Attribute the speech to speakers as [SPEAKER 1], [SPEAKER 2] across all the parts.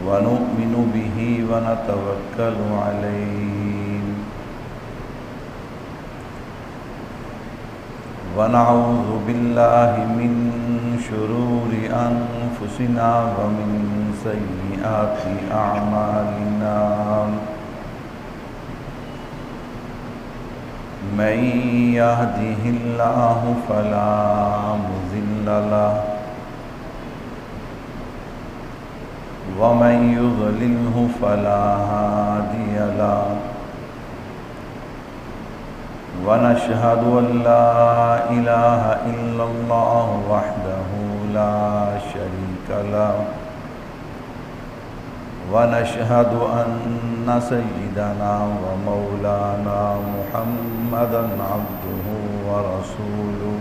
[SPEAKER 1] ونؤمن به ونتوكل عليه ونعوذ بالله من شرور أنفسنا ومن سيئات أعمالنا من يهده الله فلا مضل له ومن يضلله فلا هادي له ونشهد أن لا إله إلا الله وحده لا شريك له ونشهد أن سيدنا ومولانا محمدا عبده ورسوله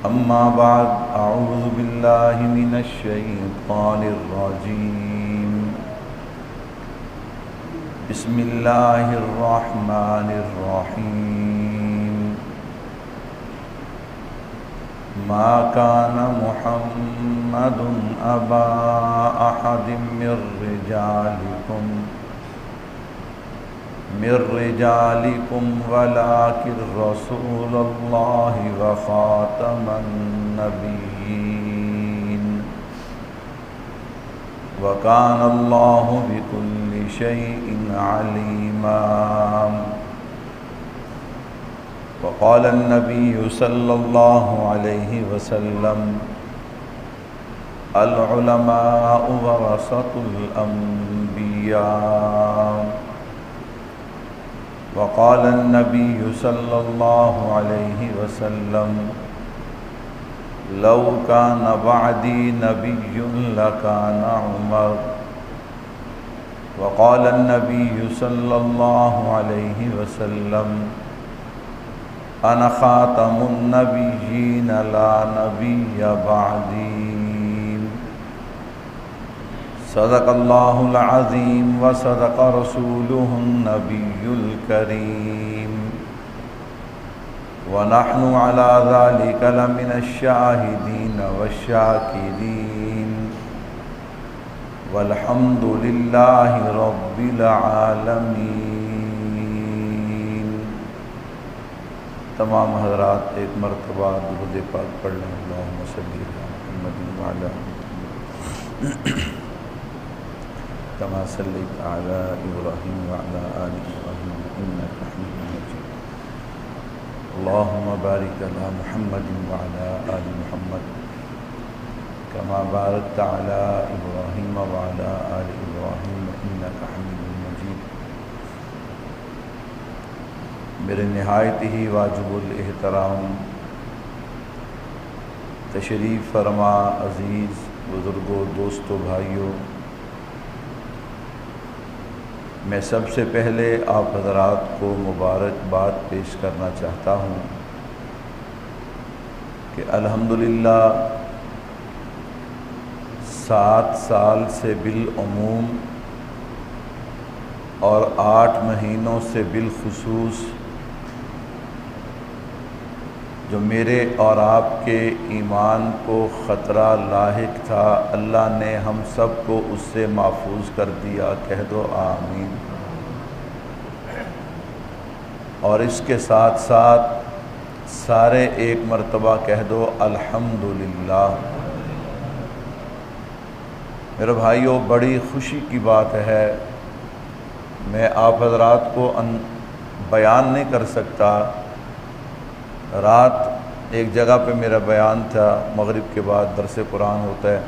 [SPEAKER 1] أما بعد أعوذ بالله من الشيطان الرجيم بسم الله الرحمن الرحيم ما كان محمد أبا أحد من رجالكم ولكن رسول الله وخاتم النبيين وكان الله بكل شيء عليما وقال النبي صلى الله عليه وسلم العلماء ورثة الأنبياء وقال النبي صلى الله عليه وسلم لو كان بعدي نبي لكان عمر وقال النبي صلى الله عليه وسلم أنا خاتم النبيين لا نبي بعدي صدق الله العظيم وصدق رسوله النبي الكريم ونحن على ذلك لمن الشاهدين والشاكرين والحمد لله رب العالمين۔ تمام حضرات ایک مرتبہ درود پاک پڑھ لیں۔ اللہم صلی علی محمد وعلی كما صليت على إبراهيم وعلى آل إبراهيم إنك حميد مجيد اللهم بارك على محمد وعلى آل محمد كما باركت على إبراهيم وعلى آل إبراهيم إنك حميد مجيد۔ میرے نہایت ہی واجب الاحترام تشریف فرما عزیز بزرگوں، دوستوں، بھائیوں، میں سب سے پہلے آپ حضرات کو مبارکباد پیش کرنا چاہتا ہوں کہ الحمدللہ 7 سال سے بالعموم اور 8 مہینوں سے بالخصوص جو میرے اور آپ کے ایمان کو خطرہ لاحق تھا، اللہ نے ہم سب کو اس سے محفوظ کر دیا۔ کہہ دو آمین۔ اور اس کے ساتھ ساتھ سارے ایک مرتبہ کہہ دو الحمدللہ۔ میرے بھائیوں، بڑی خوشی کی بات ہے، میں آپ حضرات کو بیان نہیں کر سکتا۔ رات ایک جگہ پہ میرا بیان تھا، مغرب کے بعد درس قرآن ہوتا ہے،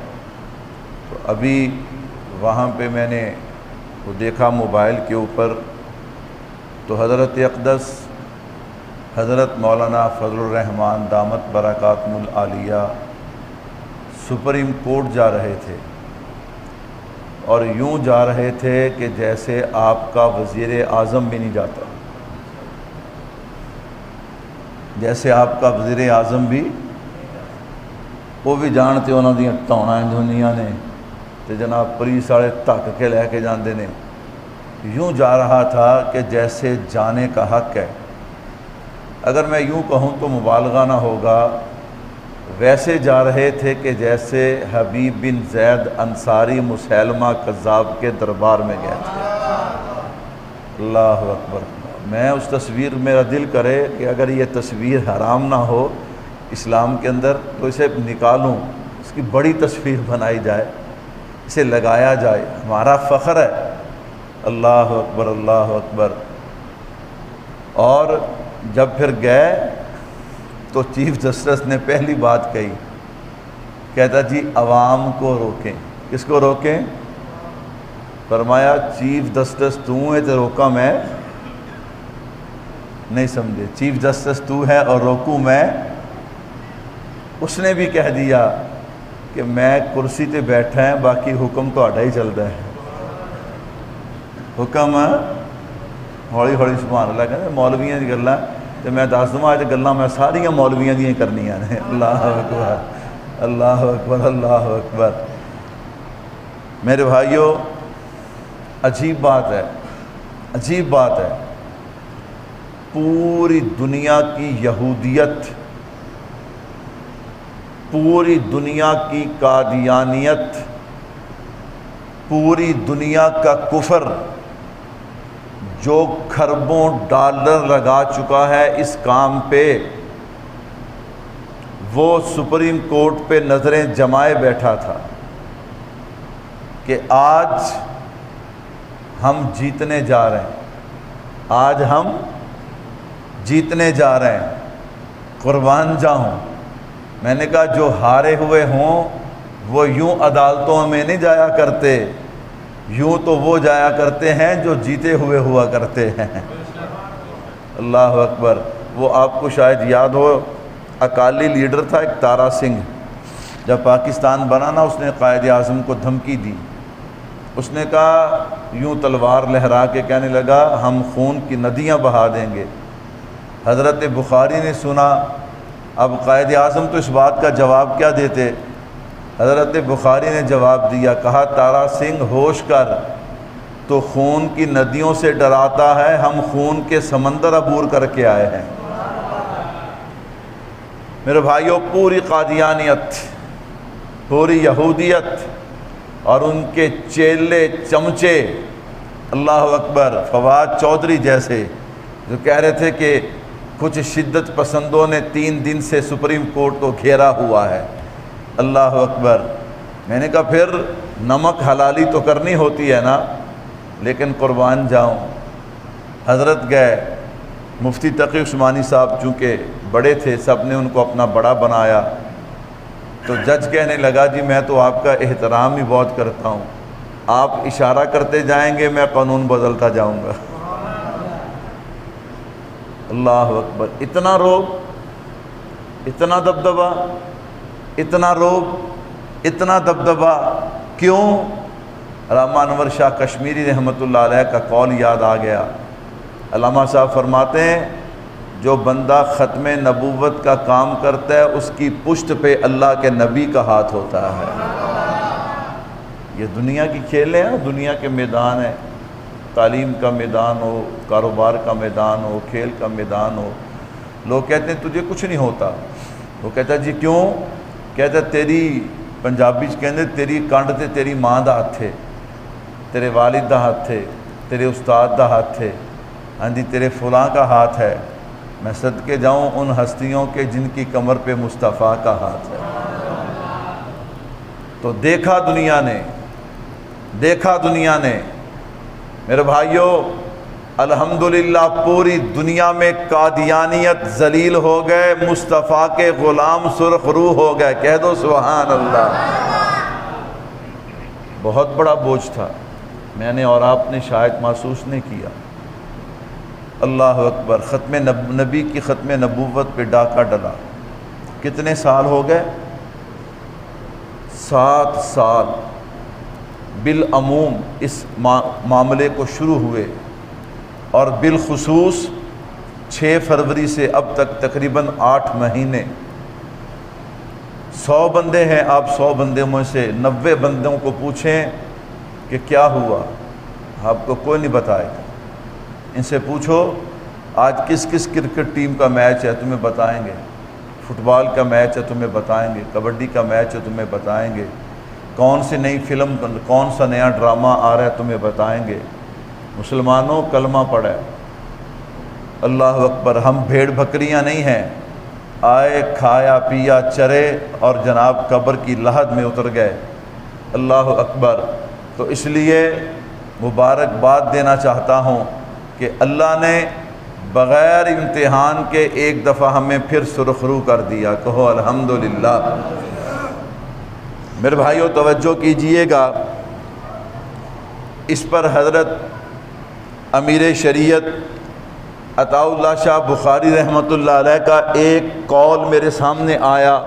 [SPEAKER 1] تو ابھی وہاں پہ میں نے وہ دیکھا موبائل کے اوپر، تو حضرت اقدس حضرت مولانا فضل الرحمان دامت برکاتہم العالیہ سپریم کورٹ جا رہے تھے، اور یوں جا رہے تھے کہ جیسے آپ کا وزیر اعظم بھی نہیں جاتا، جیسے آپ کا وزیر اعظم بھی، وہ بھی جانتے انہوں نے تھوڑا دنیا نے تو جناب پولیس والے تک کے لے کے جاندے نے، یوں جا رہا تھا کہ جیسے جانے کا حق ہے۔ اگر میں یوں کہوں تو مبالغہ نہ ہوگا، ویسے جا رہے تھے کہ جیسے حبیب بن زید انصاری مسیلمہ کذاب کے دربار میں گئے تھے۔ اللہ اکبر۔ میں اس تصویر، میرا دل کرے کہ اگر یہ تصویر حرام نہ ہو اسلام کے اندر تو اسے نکالوں، اس کی بڑی تصویر بنائی جائے، اسے لگایا جائے، ہمارا فخر ہے۔ اللہ اکبر، اللہ اکبر۔ اور جب پھر گئے تو چیف جسٹس نے پہلی بات کہی، کہتا جی عوام کو روکیں۔ کس کو روکیں؟ فرمایا چیف جسٹس تو ہے تو روکا میں نہیں، سمجھے؟ چیف جسٹس تو ہے اور روکوں میں؟ اس نے بھی کہہ دیا کہ میں کرسی تے بیٹھا ہے، باقی حکم تو آڈا ہی چلتا ہے۔ حکم ہولی ہولی سبحان اللہ کہتے ہیں مولویاں دی گلاں تے میں دس دواں اج گلاں میں ساریاں مولویاں دیاں کرنیاں نے۔ اللہ اکبر، اللہ اکبر، اللہ اکبر۔ میرے بھائیو، عجیب بات ہے، عجیب بات ہے، پوری دنیا کی یہودیت، پوری دنیا کی قادیانیت، پوری دنیا کا کفر جو کھربوں ڈالر لگا چکا ہے اس کام پہ، وہ سپریم کورٹ پہ نظریں جمائے بیٹھا تھا کہ آج ہم جیتنے جا رہے ہیں، آج ہم جیتنے جا رہے ہیں، قربان جاؤں۔ میں نے کہا جو ہارے ہوئے ہوں وہ یوں عدالتوں میں نہیں جایا کرتے، یوں تو وہ جایا کرتے ہیں جو جیتے ہوئے ہوا کرتے ہیں۔ اللہ اکبر۔ وہ آپ کو شاید یاد ہو، اکالی لیڈر تھا ایک تارا سنگھ، جب پاکستان بنا نا اس نے قائد اعظم کو دھمکی دی، اس نے کہا یوں تلوار لہرا کے کہنے لگا ہم خون کی ندیاں بہا دیں گے۔ حضرت بخاری نے سنا، اب قائد اعظم تو اس بات کا جواب کیا دیتے؟ حضرت بخاری نے جواب دیا، کہا تارا سنگھ ہوش کر، تو خون کی ندیوں سے ڈراتا ہے، ہم خون کے سمندر عبور کر کے آئے ہیں۔ میرے بھائیوں، پوری قادیانیت، پوری یہودیت اور ان کے چیلے چمچے، اللہ اکبر، فواد چودھری جیسے، جو کہہ رہے تھے کہ کچھ شدت پسندوں نے 3 دن سے سپریم کورٹ کو گھیرا ہوا ہے۔ اللہ اکبر۔ میں نے کہا پھر نمک حلالی تو کرنی ہوتی ہے نا، لیکن قربان جاؤں، حضرت گئے، مفتی تقی عثمانی صاحب چونکہ بڑے تھے، سب نے ان کو اپنا بڑا بنایا، تو جج کہنے لگا جی میں تو آپ کا احترام ہی بہت کرتا ہوں، آپ اشارہ کرتے جائیں گے میں قانون بدلتا جاؤں گا۔ اللہ اکبر۔ اتنا روب، اتنا دبدبہ، اتنا روب، اتنا دبدبہ کیوں؟ علامہ انور شاہ کشمیری رحمۃ اللہ علیہ کا قول یاد آ گیا۔ علامہ صاحب فرماتے ہیں جو بندہ ختم نبوت کا کام کرتا ہے اس کی پشت پہ اللہ کے نبی کا ہاتھ ہوتا ہے۔ یہ دنیا کی کھیلیں ہیں، دنیا کے میدان ہیں، تعلیم کا میدان ہو، کاروبار کا میدان ہو، کھیل کا میدان ہو، لوگ کہتے ہیں تجھے کچھ نہیں ہوتا، وہ کہتا ہے جی کیوں؟ کہتا ہے تیری، پنجابی کہتے تیری کنڈ تے تیری ماں دا ہاتھ ہے، تیرے والد دا ہاتھ ہے، تیرے استاد دا ہاتھ ہے، ہاں جی تیرے فلاں کا ہاتھ ہے، میں صدقے جاؤں ان ہستیوں کے جن کی کمر پہ مصطفیٰ کا ہاتھ ہے۔ تو دیکھا دنیا نے، دیکھا دنیا نے۔ میرے بھائیوں، الحمدللہ پوری دنیا میں قادیانیت ذلیل ہو گئے، مصطفیٰ کے غلام سرخ روح ہو گئے۔ کہہ دو سبحان اللہ۔ بہت بڑا بوجھ تھا، میں نے اور آپ نے شاید محسوس نہیں کیا۔ اللہ اکبر۔ ختم نبی کی ختم نبوت پہ ڈاکہ ڈلا۔ کتنے سال ہو گئے؟ 7 سال بالعموم اس معاملے کو شروع ہوئے، اور بالخصوص 6 فروری سے اب تک تقریباً 8 مہینے۔ 100 بندے ہیں، آپ 100 بندے میں سے 90 بندوں کو پوچھیں کہ کیا ہوا، آپ کو کوئی نہیں بتائے گا۔ ان سے پوچھو آج کس کس کرکٹ ٹیم کا میچ ہے تمہیں بتائیں گے، فٹ بال کا میچ ہے تمہیں بتائیں گے، کبڈی کا میچ ہے تمہیں بتائیں گے، کون سی نئی فلم، کون سا نیا ڈرامہ آ رہا ہے تمہیں بتائیں گے۔ مسلمانوں کلمہ پڑھے، اللہ اکبر۔ ہم بھیڑ بکریاں نہیں ہیں، آئے کھایا پیا چرے اور جناب قبر کی لحد میں اتر گئے۔ اللہ اکبر۔ تو اس لیے مبارکباد دینا چاہتا ہوں کہ اللہ نے بغیر امتحان کے ایک دفعہ ہمیں پھر سرخرو کر دیا، کہو الحمدللہ۔ میرے بھائیو توجہ کیجئے گا، اس پر حضرت امیر شریعت عطا اللہ شاہ بخاری رحمۃ اللہ علیہ کا ایک قول میرے سامنے آیا،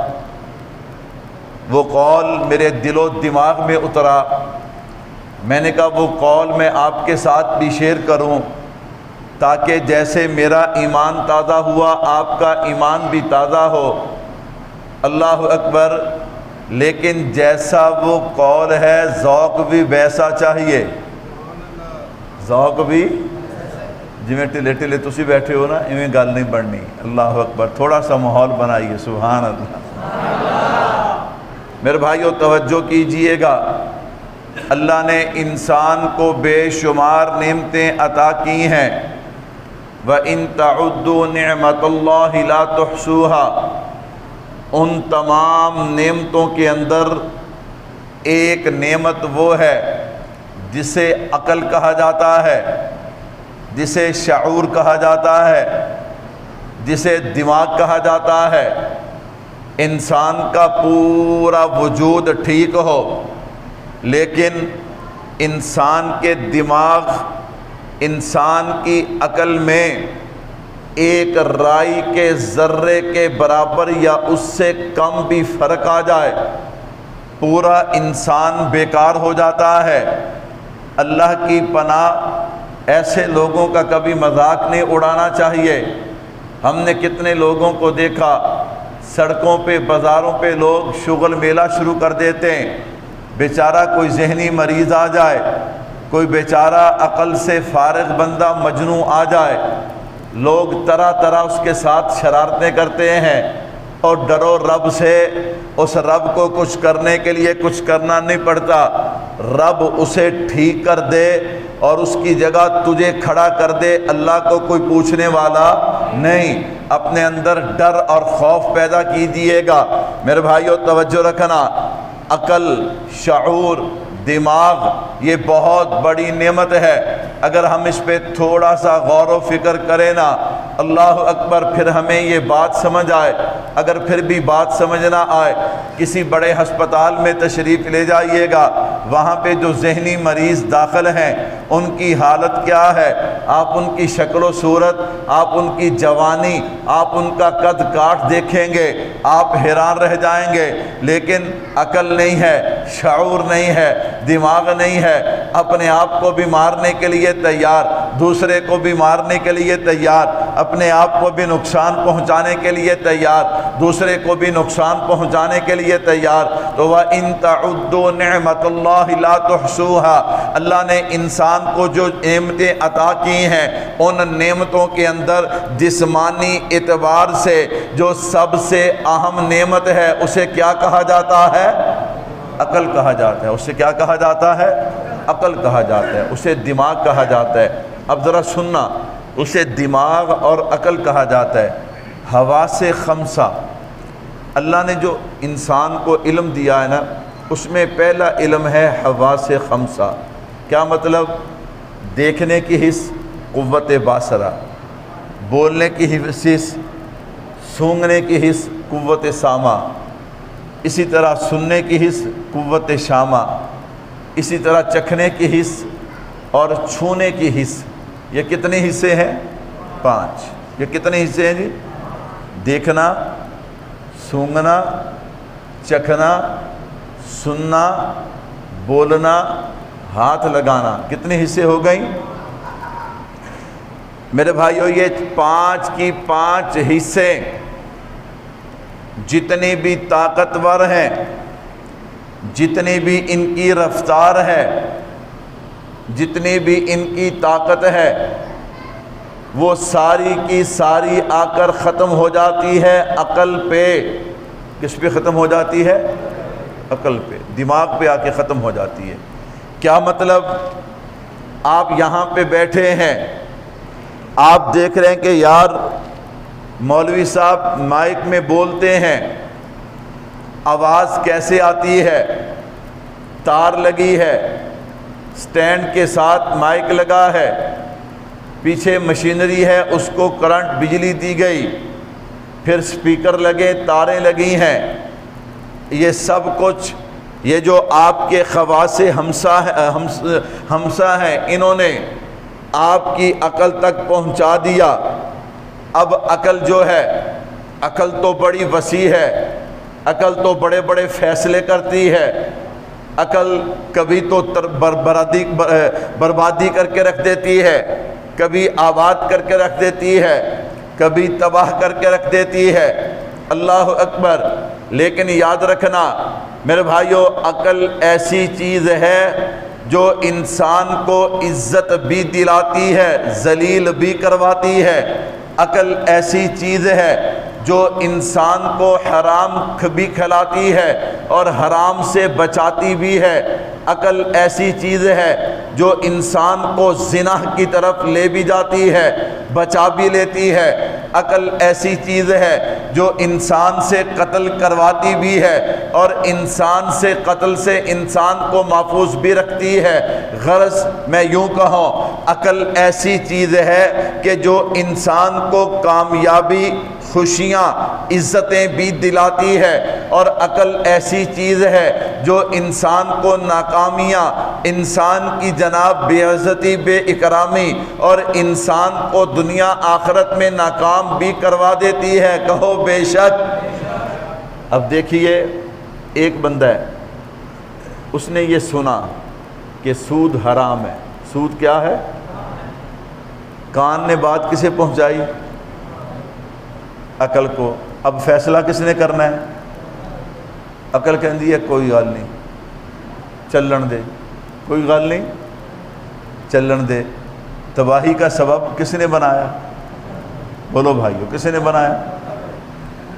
[SPEAKER 1] وہ قول میرے دل و دماغ میں اترا۔ میں نے کہا وہ قول میں آپ کے ساتھ بھی شیئر کروں تاکہ جیسے میرا ایمان تازہ ہوا آپ کا ایمان بھی تازہ ہو۔ اللہ اکبر۔ لیکن جیسا وہ قول ہے ذوق بھی ویسا چاہیے، ذوق بھی جویں ٹلے ٹلے تسی بیٹھے ہو نا ایویں گل نہیں بننی۔ اللہ اکبر۔ تھوڑا سا ماحول بنائیے، سبحان اللہ۔ میرے بھائیو توجہ کیجئے گا، اللہ نے انسان کو بے شمار نعمتیں عطا کی ہیں۔ وَإِن تَعُدُّوا نِعْمَةَ اللَّهِ لَا تُحْصُوهَا۔ ان تمام نعمتوں کے اندر ایک نعمت وہ ہے جسے عقل کہا جاتا ہے، جسے شعور کہا جاتا ہے، جسے دماغ کہا جاتا ہے۔ انسان کا پورا وجود ٹھیک ہو لیکن انسان کے دماغ، انسان کی عقل میں ایک رائی کے ذرے کے برابر یا اس سے کم بھی فرق آ جائے، پورا انسان بیکار ہو جاتا ہے۔ اللہ کی پناہ، ایسے لوگوں کا کبھی مذاق نہیں اڑانا چاہیے۔ ہم نے کتنے لوگوں کو دیکھا سڑکوں پہ بازاروں پہ لوگ شغل میلہ شروع کر دیتے ہیں، بیچارہ کوئی ذہنی مریض آ جائے، کوئی بیچارہ عقل سے فارغ بندہ مجنون آ جائے، لوگ طرح طرح اس کے ساتھ شرارتیں کرتے ہیں، اور ڈرو رب سے، اس رب کو کچھ کرنے کے لیے کچھ کرنا نہیں پڑتا، رب اسے ٹھیک کر دے اور اس کی جگہ تجھے کھڑا کر دے، اللہ کو کوئی پوچھنے والا نہیں۔ اپنے اندر ڈر اور خوف پیدا کیجیے گا۔ میرے بھائیو توجہ رکھنا، عقل، شعور، دماغ یہ بہت بڑی نعمت ہے۔ اگر ہم اس پہ تھوڑا سا غور و فکر کریں نا، اللہ اکبر، پھر ہمیں یہ بات سمجھ آئے۔ اگر پھر بھی بات سمجھ نہ آئے، کسی بڑے ہسپتال میں تشریف لے جائیے گا، وہاں پہ جو ذہنی مریض داخل ہیں ان کی حالت کیا ہے، آپ ان کی شکل و صورت، آپ ان کی جوانی، آپ ان کا قد کاٹ دیکھیں گے، آپ حیران رہ جائیں گے۔ لیکن عقل نہیں ہے، شعور نہیں ہے، دماغ نہیں ہے، اپنے آپ کو بھی مارنے کے لیے تیار، دوسرے کو بھی مارنے کے لیے تیار، اپنے آپ کو بھی نقصان پہنچانے کے لیے تیار، دوسرے کو بھی نقصان پہنچانے کے لیے تیار۔ تو وَإِن تَعُدُّوا نِعْمَةَ اللَّهِ لَا تُحْصُوهَا، اللہ نے انسان کو جو نعمتیں عطا کی ہیں، ان نعمتوں کے اندر جسمانی اعتبار سے جو سب سے اہم نعمت ہے اسے کیا کہا جاتا ہے؟ عقل کہا جاتا ہے۔ اسے کیا کہا جاتا ہے؟ عقل کہا جاتا ہے، اسے دماغ کہا جاتا ہے۔ اب ذرا سننا، اسے دماغ اور عقل کہا جاتا ہے۔ حواس خمسہ، اللہ نے جو انسان کو علم دیا ہے نا، اس میں پہلا علم ہے حواس خمسہ۔ کیا مطلب؟ دیکھنے کی حس قوت باصرہ، بولنے کی حس، سونگھنے کی حس قوت سامع، اسی طرح سننے کی حس قوت شامہ، اسی طرح چکھنے کی حس اور چھونے کی حس۔ یہ کتنے حصے ہیں؟ 5۔ یہ کتنے حصے ہیں جی؟ دیکھنا، سونگھنا، چکھنا، سننا، بولنا، ہاتھ لگانا۔ کتنے حصے ہو گئیں میرے بھائیو؟ یہ 5 کی 5 حصے جتنی بھی طاقتور ہیں، جتنی بھی ان کی رفتار ہے، جتنی بھی ان کی طاقت ہے، وہ ساری کی ساری آ کر ختم ہو جاتی ہے عقل پہ۔ کس پہ ختم ہو جاتی ہے؟ عقل پہ، دماغ پہ آ کے ختم ہو جاتی ہے۔ کیا مطلب؟ آپ یہاں پہ بیٹھے ہیں، آپ دیکھ رہے ہیں کہ یار مولوی صاحب مائک میں بولتے ہیں، آواز کیسے آتی ہے؟ تار لگی ہے، سٹینڈ کے ساتھ مائک لگا ہے، پیچھے مشینری ہے، اس کو کرنٹ بجلی دی گئی، پھر سپیکر لگے، تاریں لگی ہیں۔ یہ سب کچھ، یہ جو آپ کے خواص ہمسا ہیں، انہوں نے آپ کی عقل تک پہنچا دیا۔ اب عقل جو ہے، عقل تو بڑی وسیع ہے، عقل تو بڑے بڑے فیصلے کرتی ہے۔ عقل کبھی تو بربادی کر کے رکھ دیتی ہے، کبھی آباد کر کے رکھ دیتی ہے، کبھی تباہ کر کے رکھ دیتی ہے۔ اللہ اکبر۔ لیکن یاد رکھنا میرے بھائیو، عقل ایسی چیز ہے جو انسان کو عزت بھی دلاتی ہے، ذلیل بھی کرواتی ہے۔ عقل ایسی چیز ہے جو انسان کو حرام بھی کھلاتی ہے اور حرام سے بچاتی بھی ہے۔ عقل ایسی چیز ہے جو انسان کو زنا کی طرف لے بھی جاتی ہے، بچا بھی لیتی ہے۔ عقل ایسی چیز ہے جو انسان سے قتل کرواتی بھی ہے اور انسان سے قتل سے انسان کو محفوظ بھی رکھتی ہے۔ غرض میں یوں کہوں، عقل ایسی چیز ہے کہ جو انسان کو کامیابی، خوشیاں، عزتیں بھی دلاتی ہے، اور عقل ایسی چیز ہے جو انسان کو ناکامیاں، انسان کی جناب بے عزتی، بے اکرامی اور انسان کو دنیا آخرت میں ناکام بھی کروا دیتی ہے۔ کہو بے شک۔ اب دیکھیے، ایک بندہ ہے، اس نے یہ سنا کہ سود حرام ہے۔ سود کیا ہے؟ کان نے بات کسے پہنچائی؟ عقل کو۔ اب فیصلہ کس نے کرنا ہے؟ عقل کہندی ہے کوئی گل نہیں، چلن دے، کوئی گل نہیں، چلن دے۔ تباہی کا سبب کس نے بنایا؟ بولو بھائیو، کس نے بنایا؟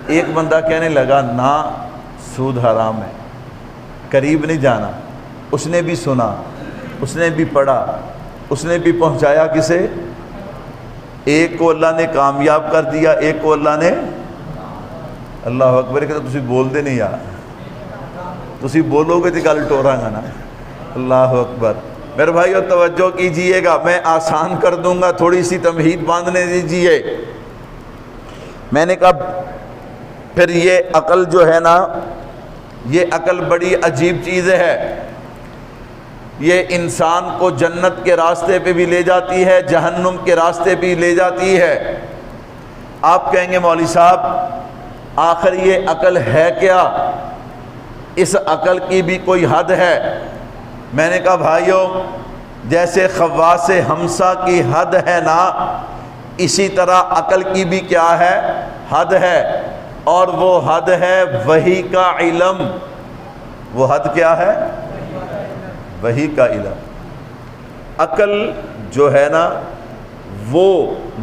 [SPEAKER 1] ایک بندہ کہنے لگا نہ سود حرام ہے، قریب نہیں جانا۔ اس نے بھی سنا، اس نے بھی پڑھا، اس نے بھی پہنچایا کسے؟ ایک کو اللہ نے کامیاب کر دیا، ایک کو اللہ نے، اللہ اکبر، کہ تسی بول دے نہیں یار، تسی بولو گے تو گل ٹوراں گا نا۔ اللہ اکبر۔ میرے بھائیو توجہ کیجئے گا، میں آسان کر دوں گا، تھوڑی سی تمہید باندھنے دیجئے۔ میں نے کہا پھر یہ عقل جو ہے نا، یہ عقل بڑی عجیب چیز ہے۔ یہ انسان کو جنت کے راستے پہ بھی لے جاتی ہے، جہنم کے راستے بھی لے جاتی ہے۔ آپ کہیں گے مولوی صاحب آخر یہ عقل ہے کیا؟ اس عقل کی بھی کوئی حد ہے؟ میں نے کہا بھائیو، جیسے خواص ہمسا کی حد ہے نا، اسی طرح عقل کی بھی کیا ہے؟ حد ہے، اور وہ حد ہے وحی کا علم۔ وہ حد کیا ہے؟ وحی کا علم۔ عقل جو ہے نا وہ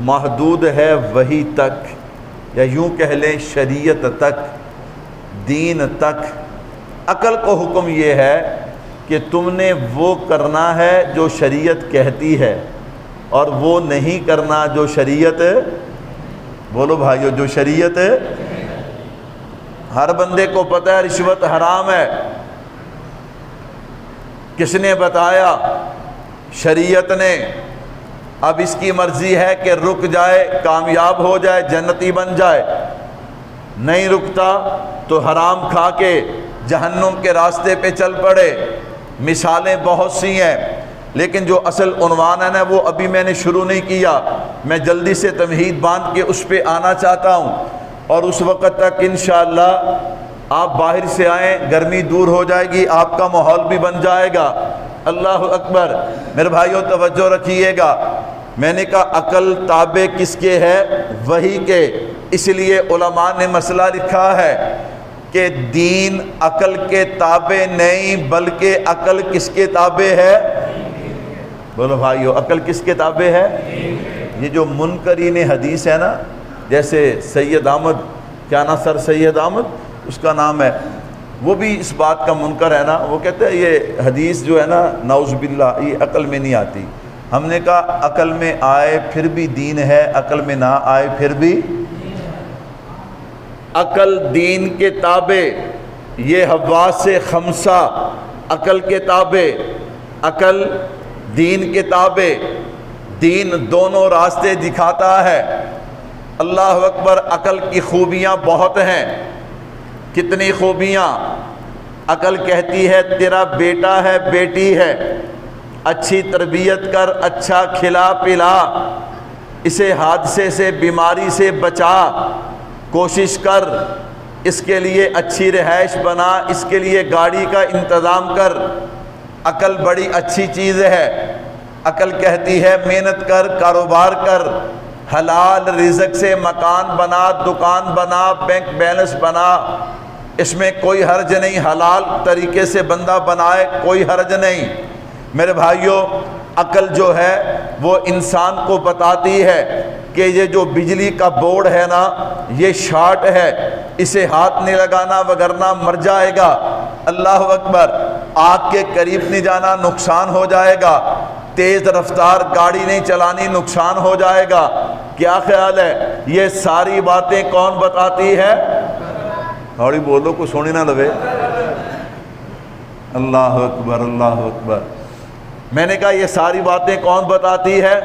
[SPEAKER 1] محدود ہے وحی تک، یا یوں کہہ لیں شریعت تک، دین تک۔ عقل کو حکم یہ ہے کہ تم نے وہ کرنا ہے جو شریعت کہتی ہے، اور وہ نہیں کرنا جو شریعت، بولو بھائیو، جو شریعت۔ ہر بندے کو پتہ ہے رشوت حرام ہے۔ کس نے بتایا؟ شریعت نے۔ اب اس کی مرضی ہے کہ رک جائے، کامیاب ہو جائے، جنتی بن جائے۔ نہیں رکتا تو حرام کھا کے جہنم کے راستے پہ چل پڑے۔ مثالیں بہت سی ہیں، لیکن جو اصل عنوان ہے نا وہ ابھی میں نے شروع نہیں کیا۔ میں جلدی سے تمہید باندھ کے اس پہ آنا چاہتا ہوں، اور اس وقت تک انشاءاللہ آپ باہر سے آئیں، گرمی دور ہو جائے گی، آپ کا ماحول بھی بن جائے گا۔ اللہ اکبر۔ میرے بھائیوں توجہ رکھیے گا، میں نے کہا عقل تابع کس کے ہے؟ وحی کے۔ اس لیے علماء نے مسئلہ لکھا ہے کہ دین عقل کے تابع نہیں، بلکہ عقل کس کے تابع ہے؟ بولو بھائیو، عقل کس کے تابع ہے؟ یہ جو منکرین حدیث ہے نا، جیسے سید احمد، کیا نا سر سید احمد اس کا نام ہے، وہ بھی اس بات کا منکر ہے نا، وہ کہتے ہیں یہ حدیث جو ہے نا نعوذ باللہ یہ عقل میں نہیں آتی۔ ہم نے کہا عقل میں آئے پھر بھی دین ہے، عقل میں نہ آئے پھر بھی عقل دین کے تابع، یہ حواس خمسہ عقل کے تابع، عقل دین کے تابع، دین دونوں راستے دکھاتا ہے۔ اللہ اکبر، عقل کی خوبیاں بہت ہیں۔ کتنی خوبیاں؟ عقل کہتی ہے تیرا بیٹا ہے بیٹی ہے، اچھی تربیت کر، اچھا کھلا پلا، اسے حادثے سے بیماری سے بچا، کوشش کر، اس کے لیے اچھی رہائش بنا، اس کے لیے گاڑی کا انتظام کر۔ عقل بڑی اچھی چیز ہے۔ عقل کہتی ہے محنت کر، کاروبار کر، حلال رزق سے مکان بنا، دکان بنا، بینک بیلنس بنا، اس میں کوئی حرج نہیں، حلال طریقے سے بندہ بنائے کوئی حرج نہیں۔ میرے بھائیوں، عقل جو ہے وہ انسان کو بتاتی ہے کہ یہ جو بجلی کا بورڈ ہے نا یہ شارٹ ہے، اسے ہاتھ نہیں لگانا وگرنہ مر جائے گا۔ اللہ اکبر، آگ کے قریب نہیں جانا نقصان ہو جائے گا، تیز رفتار گاڑی نہیں چلانی نقصان ہو جائے گا۔ کیا خیال ہے؟ یہ ساری باتیں کون بتاتی ہے؟ تھوڑی بولو کو سونی نہ لوے۔ اللہ اکبر، اللہ اکبر۔ میں نے کہا یہ ساری باتیں کون بتاتی ہے؟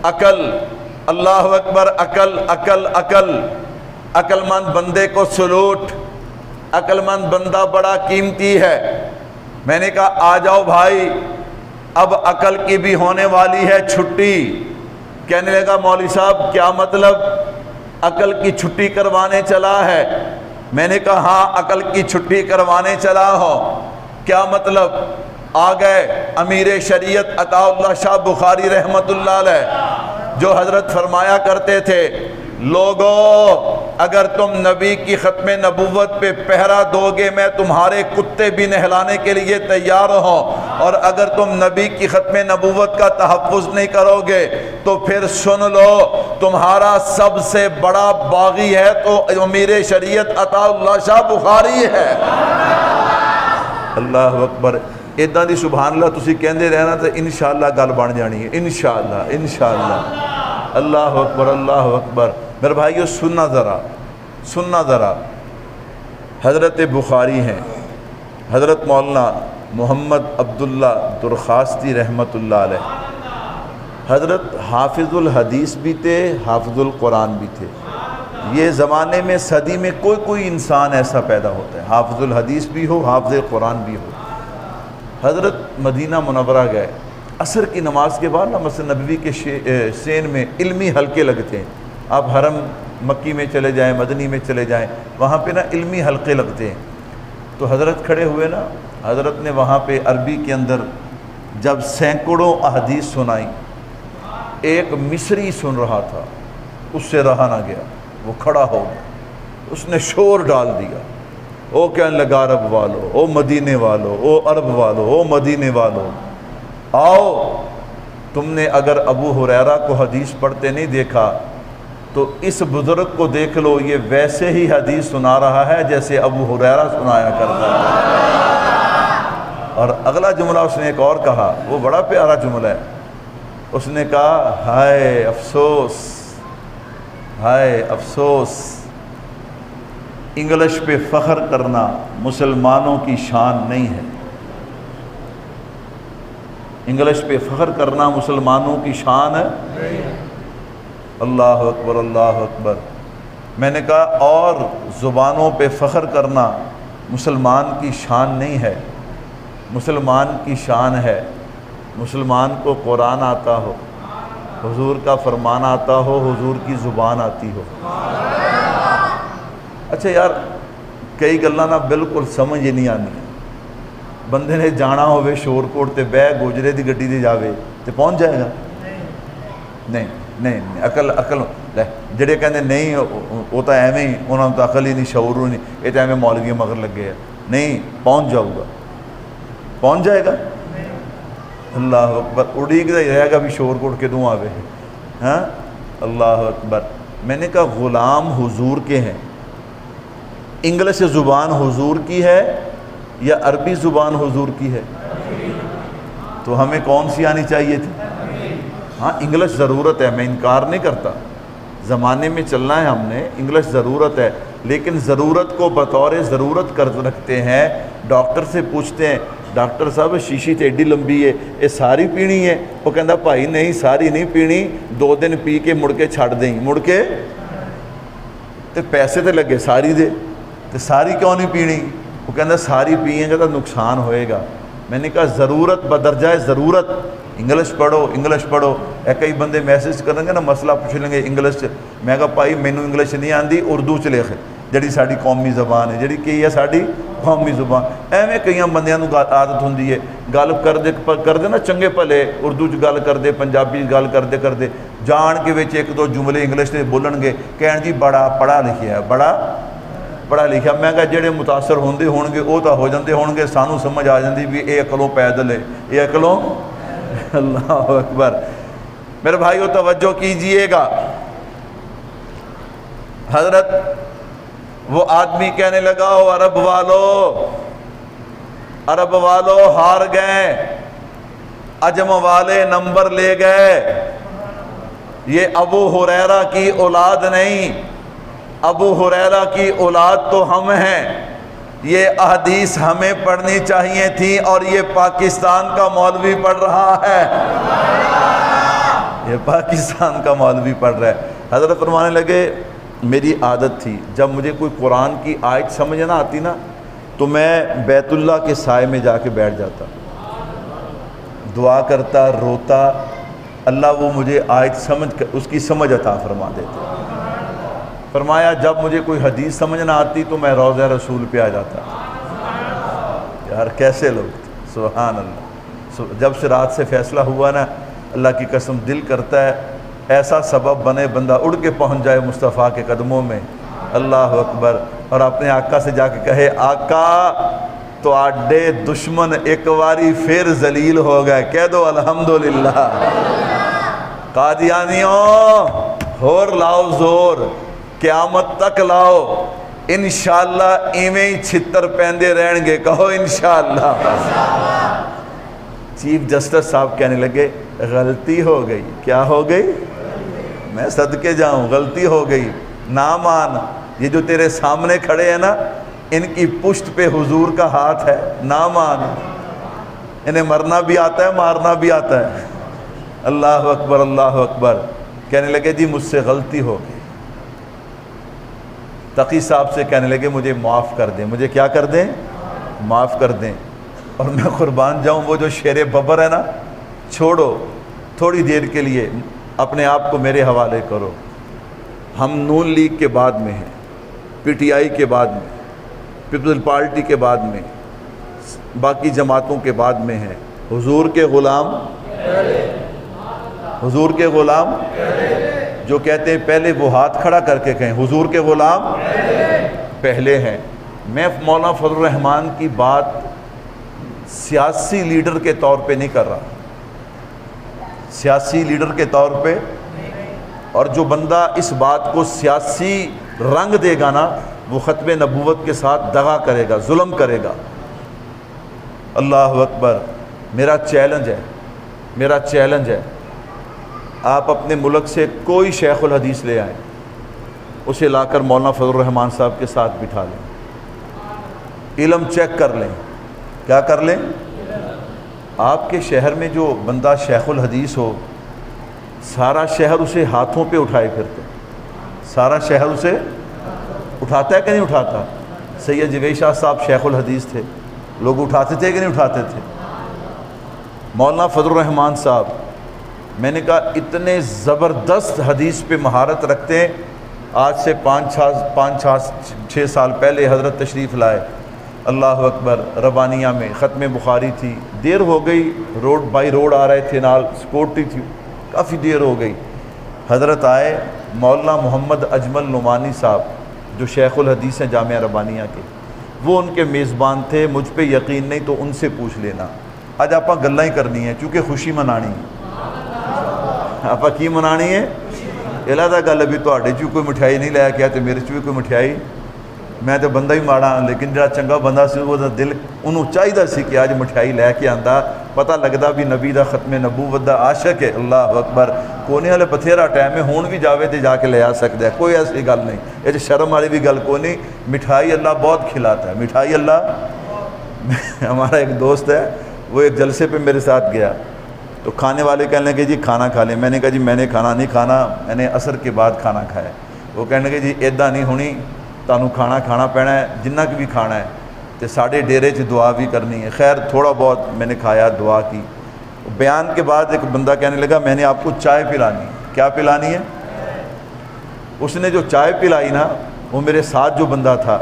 [SPEAKER 1] عقل۔ اللہ اکبر، عقل عقل عقل۔ عقل مند بندے کو سلوٹ، عقل مند بندہ بڑا قیمتی ہے۔ میں نے کہا آ جاؤ بھائی، اب عقل کی بھی ہونے والی ہے چھٹی۔ کہنے لگا مولوی صاحب کیا مطلب؟ عقل کی چھٹی کروانے چلا ہے۔ میں نے کہا ہاں عقل کی چھٹی کروانے چلا ہو۔ کیا مطلب؟ آ گئے امیر شریعت عطا اللہ شاہ بخاری رحمت اللہ علیہ، جو حضرت فرمایا کرتے تھے لوگو اگر تم نبی کی ختم نبوت پہ پہرا دو گے میں تمہارے کتے بھی نہلانے کے لیے تیار ہوں، اور اگر تم نبی کی ختم نبوت کا تحفظ نہیں کرو گے تو پھر سن لو تمہارا سب سے بڑا باغی ہے تو امیر شریعت عطا اللہ شاہ بخاری ہے۔ اللہ اکبر۔ ادھا دی سبحان اللہ تسی کہندے رہنا تو انشاءاللہ گل بن جانی ہے، انشاءاللہ انشاءاللہ۔ اللہ اکبر، اللہ اکبر۔ میرے بھائیو سننا ذرا، حضرت بخاری ہیں، حضرت مولانا محمد عبداللہ درخواستی رحمت اللہ علیہ، حضرت حافظ الحدیث بھی تھے، حافظ القرآن بھی تھے۔ یہ زمانے میں صدی میں کوئی انسان ایسا پیدا ہوتا ہے، حافظ الحدیث بھی ہو، حافظ قرآن بھی ہو۔ حضرت مدینہ منورہ گئے، عصر کی نماز کے بعد نا مسجد نبوی کے سین میں علمی حلقے لگتے ہیں۔ آپ حرم مکی میں چلے جائیں، مدنی میں چلے جائیں، وہاں پہ نا علمی حلقے لگتے ہیں۔ تو حضرت کھڑے ہوئے نا، حضرت نے وہاں پہ عربی کے اندر جب سینکڑوں احادیث سنائی، ایک مصری سن رہا تھا، اس سے رہا نہ گیا، وہ کھڑا ہو گیا، اس نے شور ڈال دیا، او کہنے لگا عرب والو، او مدینے والو، او عرب والو، او مدینے والو، آؤ تم نے اگر ابو ہریرہ کو حدیث پڑھتے نہیں دیکھا تو اس بزرگ کو دیکھ لو، یہ ویسے ہی حدیث سنا رہا ہے جیسے ابو ہریرہ سنایا کرتا ہے۔ اور اگلا جملہ اس نے ایک اور کہا، وہ بڑا پیارا جملہ ہے، اس نے کہا ہائے افسوس، ہائے افسوس، انگلش پہ فخر کرنا مسلمانوں کی شان نہیں ہے، انگلش پہ فخر کرنا مسلمانوں کی شان ہے۔ اللہ اکبر، اللہ اکبر۔ میں نے کہا اور زبانوں پہ فخر کرنا مسلمان کی شان نہیں ہے، مسلمان کی شان ہے مسلمان کو قرآن آتا ہو، حضور کا فرمان آتا ہو، حضور کی زبان آتی ہو۔ اچھا یار کئی گلاں نا بالکل سمجھ ہی نہیں آنی، بندے نے جانا ہوئے شور کوٹ تے بہ گوجرے دی گڈی دے جاوے تے پہنچ جائے گا؟ نہیں، عقل لے جڑے کہندے نہیں وہ تو ایویں ہی، انہوں تو عقل ہی نہیں، شعور ہی نہیں، یہ تو ایویں مولوی مگر لگے ہیں، نہیں پہنچ جاؤ گا، پہنچ جائے گا۔ اللہ اکبر، اڑیکدا ہی رہے گا بھی شور کوٹ کے دوں آوے۔ ہاں اللہ اکبر. میں نے کہا غلام حضور کے ہیں, انگلش زبان حضور کی ہے یا عربی زبان حضور کی ہے؟ تو ہمیں کون سی آنی چاہیے تھی؟ ہاں انگلش ضرورت ہے, میں انکار نہیں کرتا, زمانے میں چلنا ہے ہم نے, انگلش ضرورت ہے, لیکن ضرورت کو بطور ضرورت کر رکھتے ہیں. ڈاکٹر سے پوچھتے ہیں ڈاکٹر صاحب شیشی تے ایڈی لمبی ہے, یہ ساری پینی ہے؟ وہ کہندا بھائی نہیں ساری نہیں پینی, 2 دن پی کے مڑ کے چھڑ دیں, مڑ کے تے پیسے تے لگے ساری دے, تے ساری کیوں نہیں پینی؟ وہ کہندا ساری پیئیں گے تو نقصان ہوئے گا. میں نے کہا ضرورت بدرجہ ضرورت, انگلش پڑھو انگلش پڑھو. کئی بندے میسیج کریں گے نا, مسئلہ پوچھ لیں گے انگلش چ, میں کہا بھائی مینوں انگلش نہیں آندی, اردو چ لکھ جڑی ساڈی قومی زبان ہے, جڑی کی ہے ساڈی قومی زبان. ایویں کئی بندیاں نوں عادت ہوندی ہے گل کر دے نا چنگے بھلے اردو چ گل کر دے, پنجابی گل کر دے جان کے وچ 1-2 جملے انگلش دے بولن گے, کہن جی بڑا پڑھا لکھیا ہے, بڑا پڑھا لکھا. میں کہا جڑے متاثر ہوندے ہون گے وہ تو ہو جاندے ہون گے, سانوں سمجھ آ جاندی بھی یہ عقلوں پیدل ہے, یہ عقلوں. اللہ اکبر. میرے بھائیو توجہ کیجئے گا, حضرت وہ آدمی کہنے لگا او عرب والو ہار گئے, عجم والے نمبر لے گئے, یہ ابو ہریرہ کی اولاد نہیں, ابو ہریرہ کی اولاد تو ہم ہیں. یہ احادیث ہمیں پڑھنی چاہیے تھی اور یہ پاکستان کا مولوی پڑھ رہا ہے, یہ پاکستان کا مولوی پڑھ رہا ہے. حضرت فرمانے لگے میری عادت تھی جب مجھے کوئی قرآن کی آیت سمجھ نہ آتی نا تو میں بیت اللہ کے سائے میں جا کے بیٹھ جاتا, دعا کرتا, روتا, اللہ وہ مجھے آیت سمجھ اس کی سمجھ عطا فرما دیتے. فرمایا جب مجھے کوئی حدیث سمجھ نہ آتی تو میں روضہ رسول پہ آ جاتا. یار کیسے لوگ تھے, سبحان اللہ. جب سے رات سے فیصلہ ہوا نا, اللہ کی قسم دل کرتا ہے ایسا سبب بنے بندہ اڑ کے پہنچ جائے مصطفیٰ کے قدموں میں. اللہ اکبر. اور اپنے آقا سے جا کے کہے آقا تو آڈے دشمن ایک واری پھر ذلیل ہو گئے, کہہ دو الحمدللہ. قادیانیوں ہور لاؤ زور, قیامت تک لاؤ, انشاءاللہ ایویں ہی چھتر پہندے رہن گے, کہو انشاءاللہ. چیف جسٹس صاحب کہنے لگے غلطی ہو گئی. کیا ہو گئی؟ میں صدقے جاؤں, غلطی ہو گئی. نہ مان, یہ جو تیرے سامنے کھڑے ہیں نا ان کی پشت پہ حضور کا ہاتھ ہے, نہ مان. انہیں مرنا بھی آتا ہے, مارنا بھی آتا ہے. اللہ اکبر اللہ اکبر. کہنے لگے جی مجھ سے غلطی ہو گئی. تقی صاحب سے کہنے لگے مجھے معاف کر دیں. مجھے کیا کر دیں؟ معاف کر دیں. اور میں قربان جاؤں وہ جو شیر ببر ہے نا, چھوڑو تھوڑی دیر کے لیے اپنے آپ کو میرے حوالے کرو. ہم نون لیگ کے بعد میں ہیں, پی ٹی آئی کے بعد میں, پیپلز پارٹی کے بعد میں, باقی جماعتوں کے بعد میں ہیں. حضور کے غلام, حضور کے غلام جو کہتے ہیں پہلے وہ ہاتھ کھڑا کر کے کہیں حضور کے غلام پہلے ہیں. میں مولانا فضل الرحمان کی بات سیاسی لیڈر کے طور پہ نہیں کر رہا, سیاسی لیڈر کے طور پہ. اور جو بندہ اس بات کو سیاسی رنگ دے گا نا وہ ختم نبوت کے ساتھ دغا کرے گا, ظلم کرے گا. اللہ اکبر. میرا چیلنج ہے, میرا چیلنج ہے, آپ اپنے ملک سے کوئی شیخ الحدیث لے آئیں, اسے لا کر مولانا فضل الرحمان صاحب کے ساتھ بٹھا لیں, علم چیک کر لیں. کیا کر لیں؟ آپ کے شہر میں جو بندہ شیخ الحدیث ہو سارا شہر اسے ہاتھوں پہ اٹھائے پھرتے, سارا شہر اسے اٹھاتا ہے کہ نہیں اٹھاتا؟ سید جوید شاہ صاحب شیخ الحدیث تھے, لوگ اٹھاتے تھے کہ نہیں اٹھاتے تھے؟ مولانا فضل الرحمان صاحب میں نے کہا اتنے زبردست حدیث پہ مہارت رکھتے ہیں. آج سے 5-6 سال پہلے حضرت تشریف لائے. اللہ اکبر. ربانیہ میں ختم بخاری تھی, دیر ہو گئی, روڈ بائی روڈ آ رہے تھے, نال سکورٹی تھی, کافی دیر ہو گئی. حضرت آئے, مولانا محمد اجمل نعمانی صاحب جو شیخ الحدیث ہیں جامعہ ربانیہ کے, وہ ان کے میزبان تھے. مجھ پہ یقین نہیں تو ان سے پوچھ لینا. آج آپ گلاں ہی کرنی ہے چونکہ خوشی منانی ہے. ਆਪਾਂ ਕੀ ਮਨਾਣੀ ਹੈ? ਇਹਦਾ ਤਾਂ ਗੱਲ ਵੀ ਤੁਹਾਡੇ 'ਚ ਵੀ ਕੋਈ ਮਠਿਆਈ ਨਹੀਂ ਲੈ ਕੇ ਆਇਆ ਤੇ ਮੇਰੇ 'ਚ ਵੀ ਕੋਈ ਮਠਿਆਈ। ਮੈਂ ਤਾਂ ਬੰਦਾ ਹੀ ਮਾੜਾ, ਲੇਕਿਨ ਜਿਹੜਾ ਚੰਗਾ ਬੰਦਾ ਸੀ ਉਹਦਾ ਦਿਲ ਉਹਨੂੰ ਚਾਹੀਦਾ ਸੀ ਕਿ ਅੱਜ ਮਠਿਆਈ ਲੈ ਕੇ ਆਂਦਾ। ਪਤਾ ਲੱਗਦਾ ਵੀ ਨਬੀ ਦਾ ਖਤਮੇ ਨਬੂਵਤ ਦਾ ਆਸ਼ਕ ਹੈ। ਅੱਲਾਹੁ ਅਕਬਰ। ਕੋਨੇ ਵਾਲੇ ਬਥੇਰਾ ਟਾਈਮ ਹੈ, ਹੁਣ ਵੀ ਜਾਵੇ ਤੇ ਜਾ ਕੇ ਲੈ ਆ ਸਕਦਾ ਹੈ, کوئی ایسی گل نہیں، یہ تو شرم والی بھی گل کوئی نہیں۔ مٹھائی اللہ بہت کھلاتا ہے، مٹھائی اللہ۔ ہمارا ایک دوست ہے، وہ ایک جلسے پہ میرے ساتھ گیا تو کھانے والے کہنے لگے جی کھانا کھا لیں۔ میں نے کہا جی میں نے کھانا نہیں کھانا، میں نے عصر کے بعد کھانا کھایا۔ وہ کہنے لگے جی ایدہ نہیں ہونی، تانوں کھانا کھانا پینا ہے، جنہ کی بھی کھانا ہے تو ساڑھے ڈیرے چ دعا بھی کرنی ہے۔ خیر تھوڑا بہت میں نے کھایا، دعا کی۔ بیان کے بعد ایک بندہ کہنے لگا میں نے آپ کو چائے پلانی ہے۔ کیا پلانی ہے؟ اس نے جو چائے پلائی نا، وہ میرے ساتھ جو بندہ تھا،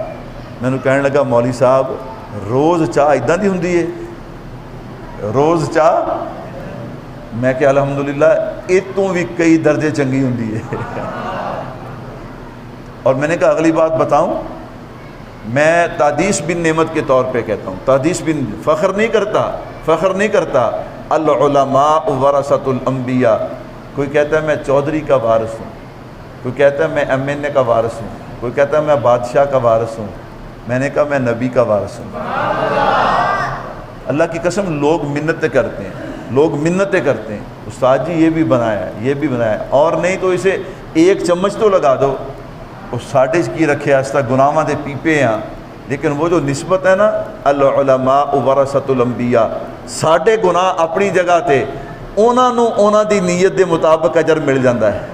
[SPEAKER 1] میں نے کہنے لگا مولوی صاحب روز چاہ ادھا دی ہوندی ہے؟ روز چاہ؟ میں کہ الحمدللہ اتوں بھی کئی درجے چنگی ہوندی ہے۔ اور میں نے کہا اگلی بات بتاؤں، میں تحدیث بن نعمت کے طور پہ کہتا ہوں، تحدیث بن، فخر نہیں کرتا، العلماء ورثۃ الانبیاء۔ کوئی کہتا ہے میں چودھری کا وارث ہوں، کوئی کہتا ہے میں MNA کا وارث ہوں، کوئی کہتا ہے میں بادشاہ کا وارث ہوں۔ میں نے کہا میں نبی کا وارث ہوں۔ اللہ کی قسم لوگ منتیں کرتے ہیں، استاد جی یہ بھی بنایا ہے، یہ بھی بنایا ہے، اور نہیں تو اسے ایک چمچ تو لگا دو۔ وہ ساڑھے کی رکھے آستہ گناہاں دے پیپے ہیں، لیکن وہ جو نسبت ہے نا، العلماء ورثۃ الانبیاء، ساڑھے گناہ اپنی جگہ تے انہاں دی نیت دے مطابق اجر مل جاندہ ہے،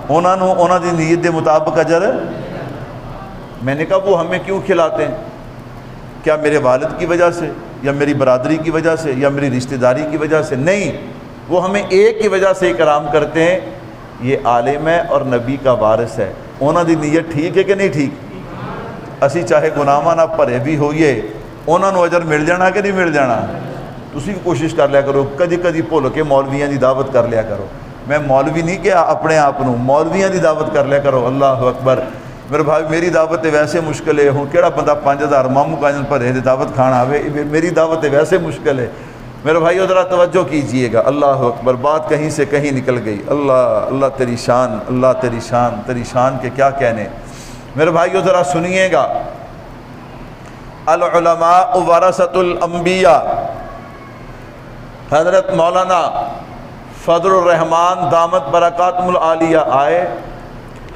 [SPEAKER 1] انہاں دی نیت دے مطابق اجر۔ میں نے کہا وہ ہمیں کیوں کھلاتے ہیں؟ کیا میرے والد کی وجہ سے، یا میری برادری کی وجہ سے، یا میری رشتہ داری کی وجہ سے؟ نہیں، وہ ہمیں ایک کی وجہ سے اکرام کرتے ہیں، یہ عالم ہے اور نبی کا وارث ہے۔ انہاں دی نیت ٹھیک ہے کہ نہیں ٹھیک؟ اسی چاہے گناہاں نہ بھرے بھی ہوئیے، انہاں نو اجر مل جانا کہ نہیں مل جانا؟ تسی بھی کوشش کر لیا کرو، کدی بھول کے مولویاں دی دعوت کر لیا کرو۔ میں مولوی نہیں کیا اپنے آپ نو، مولویاں دی دعوت کر لیا کرو۔ اللہ اکبر۔ میرے بھائی میری دعوت ویسے مشکل ہے، ہوں کیڑا بندہ 5000 ماموں کاجن بھرے دی دعوت کھانا آوے، میری دعوت ویسے مشکل ہے۔ میرے بھائی ذرا توجہ کیجئے گا۔ اللہ اکبر۔ بات کہیں سے کہیں نکل گئی۔ اللہ تیری شان، اللہ تیری شان کے کیا کہنے۔ میرے بھائیو ذرا سنیے گا، العلماء ورثۃ الانبیاء، حضرت مولانا فضل الرحمان دامت برکاتہم العالیہ آئے۔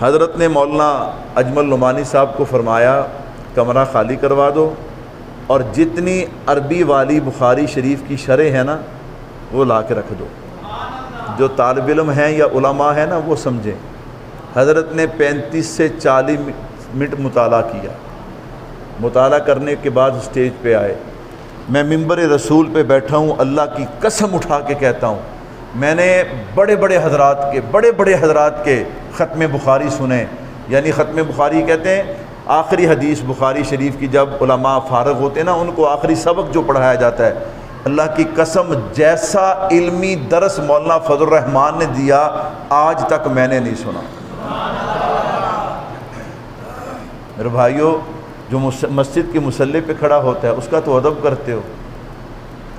[SPEAKER 1] حضرت نے مولانا اجمل نعمانی صاحب کو فرمایا کمرہ خالی کروا دو، اور جتنی عربی والی بخاری شریف کی شرح ہے نا وہ لا کے رکھ دو، جو طالب علم ہیں یا علماء ہیں نا وہ سمجھیں۔ حضرت نے 35 سے 40 منٹ مطالعہ کیا۔ مطالعہ کرنے کے بعد اسٹیج پہ آئے۔ میں ممبر رسول پہ بیٹھا ہوں، اللہ کی قسم اٹھا کے کہتا ہوں، میں نے بڑے بڑے حضرات کے ختم بخاری سنے۔ یعنی ختم بخاری کہتے ہیں آخری حدیث بخاری شریف کی، جب علماء فارغ ہوتے ہیں نا ان کو آخری سبق جو پڑھایا جاتا ہے، اللہ کی قسم جیسا علمی درس مولانا فضل الرحمان نے دیا آج تک میں نے نہیں سنا۔ میرے بھائیو، جو مسجد کے مصلی پہ کھڑا ہوتا ہے اس کا تو ادب کرتے ہو۔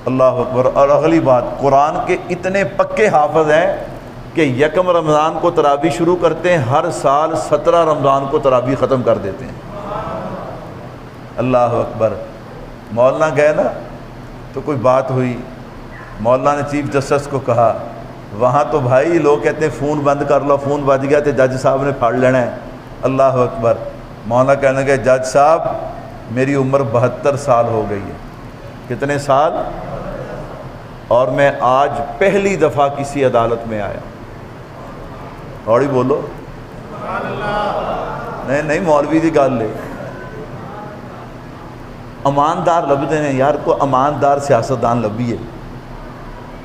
[SPEAKER 1] اللہ اکبر۔ اور اگلی بات، قرآن کے اتنے پکے حافظ ہیں کہ یکم رمضان کو تراویح شروع کرتے ہیں، ہر سال 17 رمضان کو تراویح ختم کر دیتے ہیں۔ اللہ اکبر۔ مولانا گئے نا تو کوئی بات ہوئی، مولانا نے چیف جسٹس کو کہا، وہاں تو بھائی لوگ کہتے ہیں فون بند کر لو، فون بج گیا تو جج صاحب نے پھاڑ لینا ہے۔ اللہ اکبر۔ مولانا کہنے لگے جج صاحب میری عمر 72 سال ہو گئی ہے۔ کتنے سال؟ اور میں آج پہلی دفعہ کسی عدالت میں آیا۔ اور ہی بولو نہیں مولوی دی گل لے، اماندار لبدے نے یار، کو اماندار سیاستدان لبی ہے۔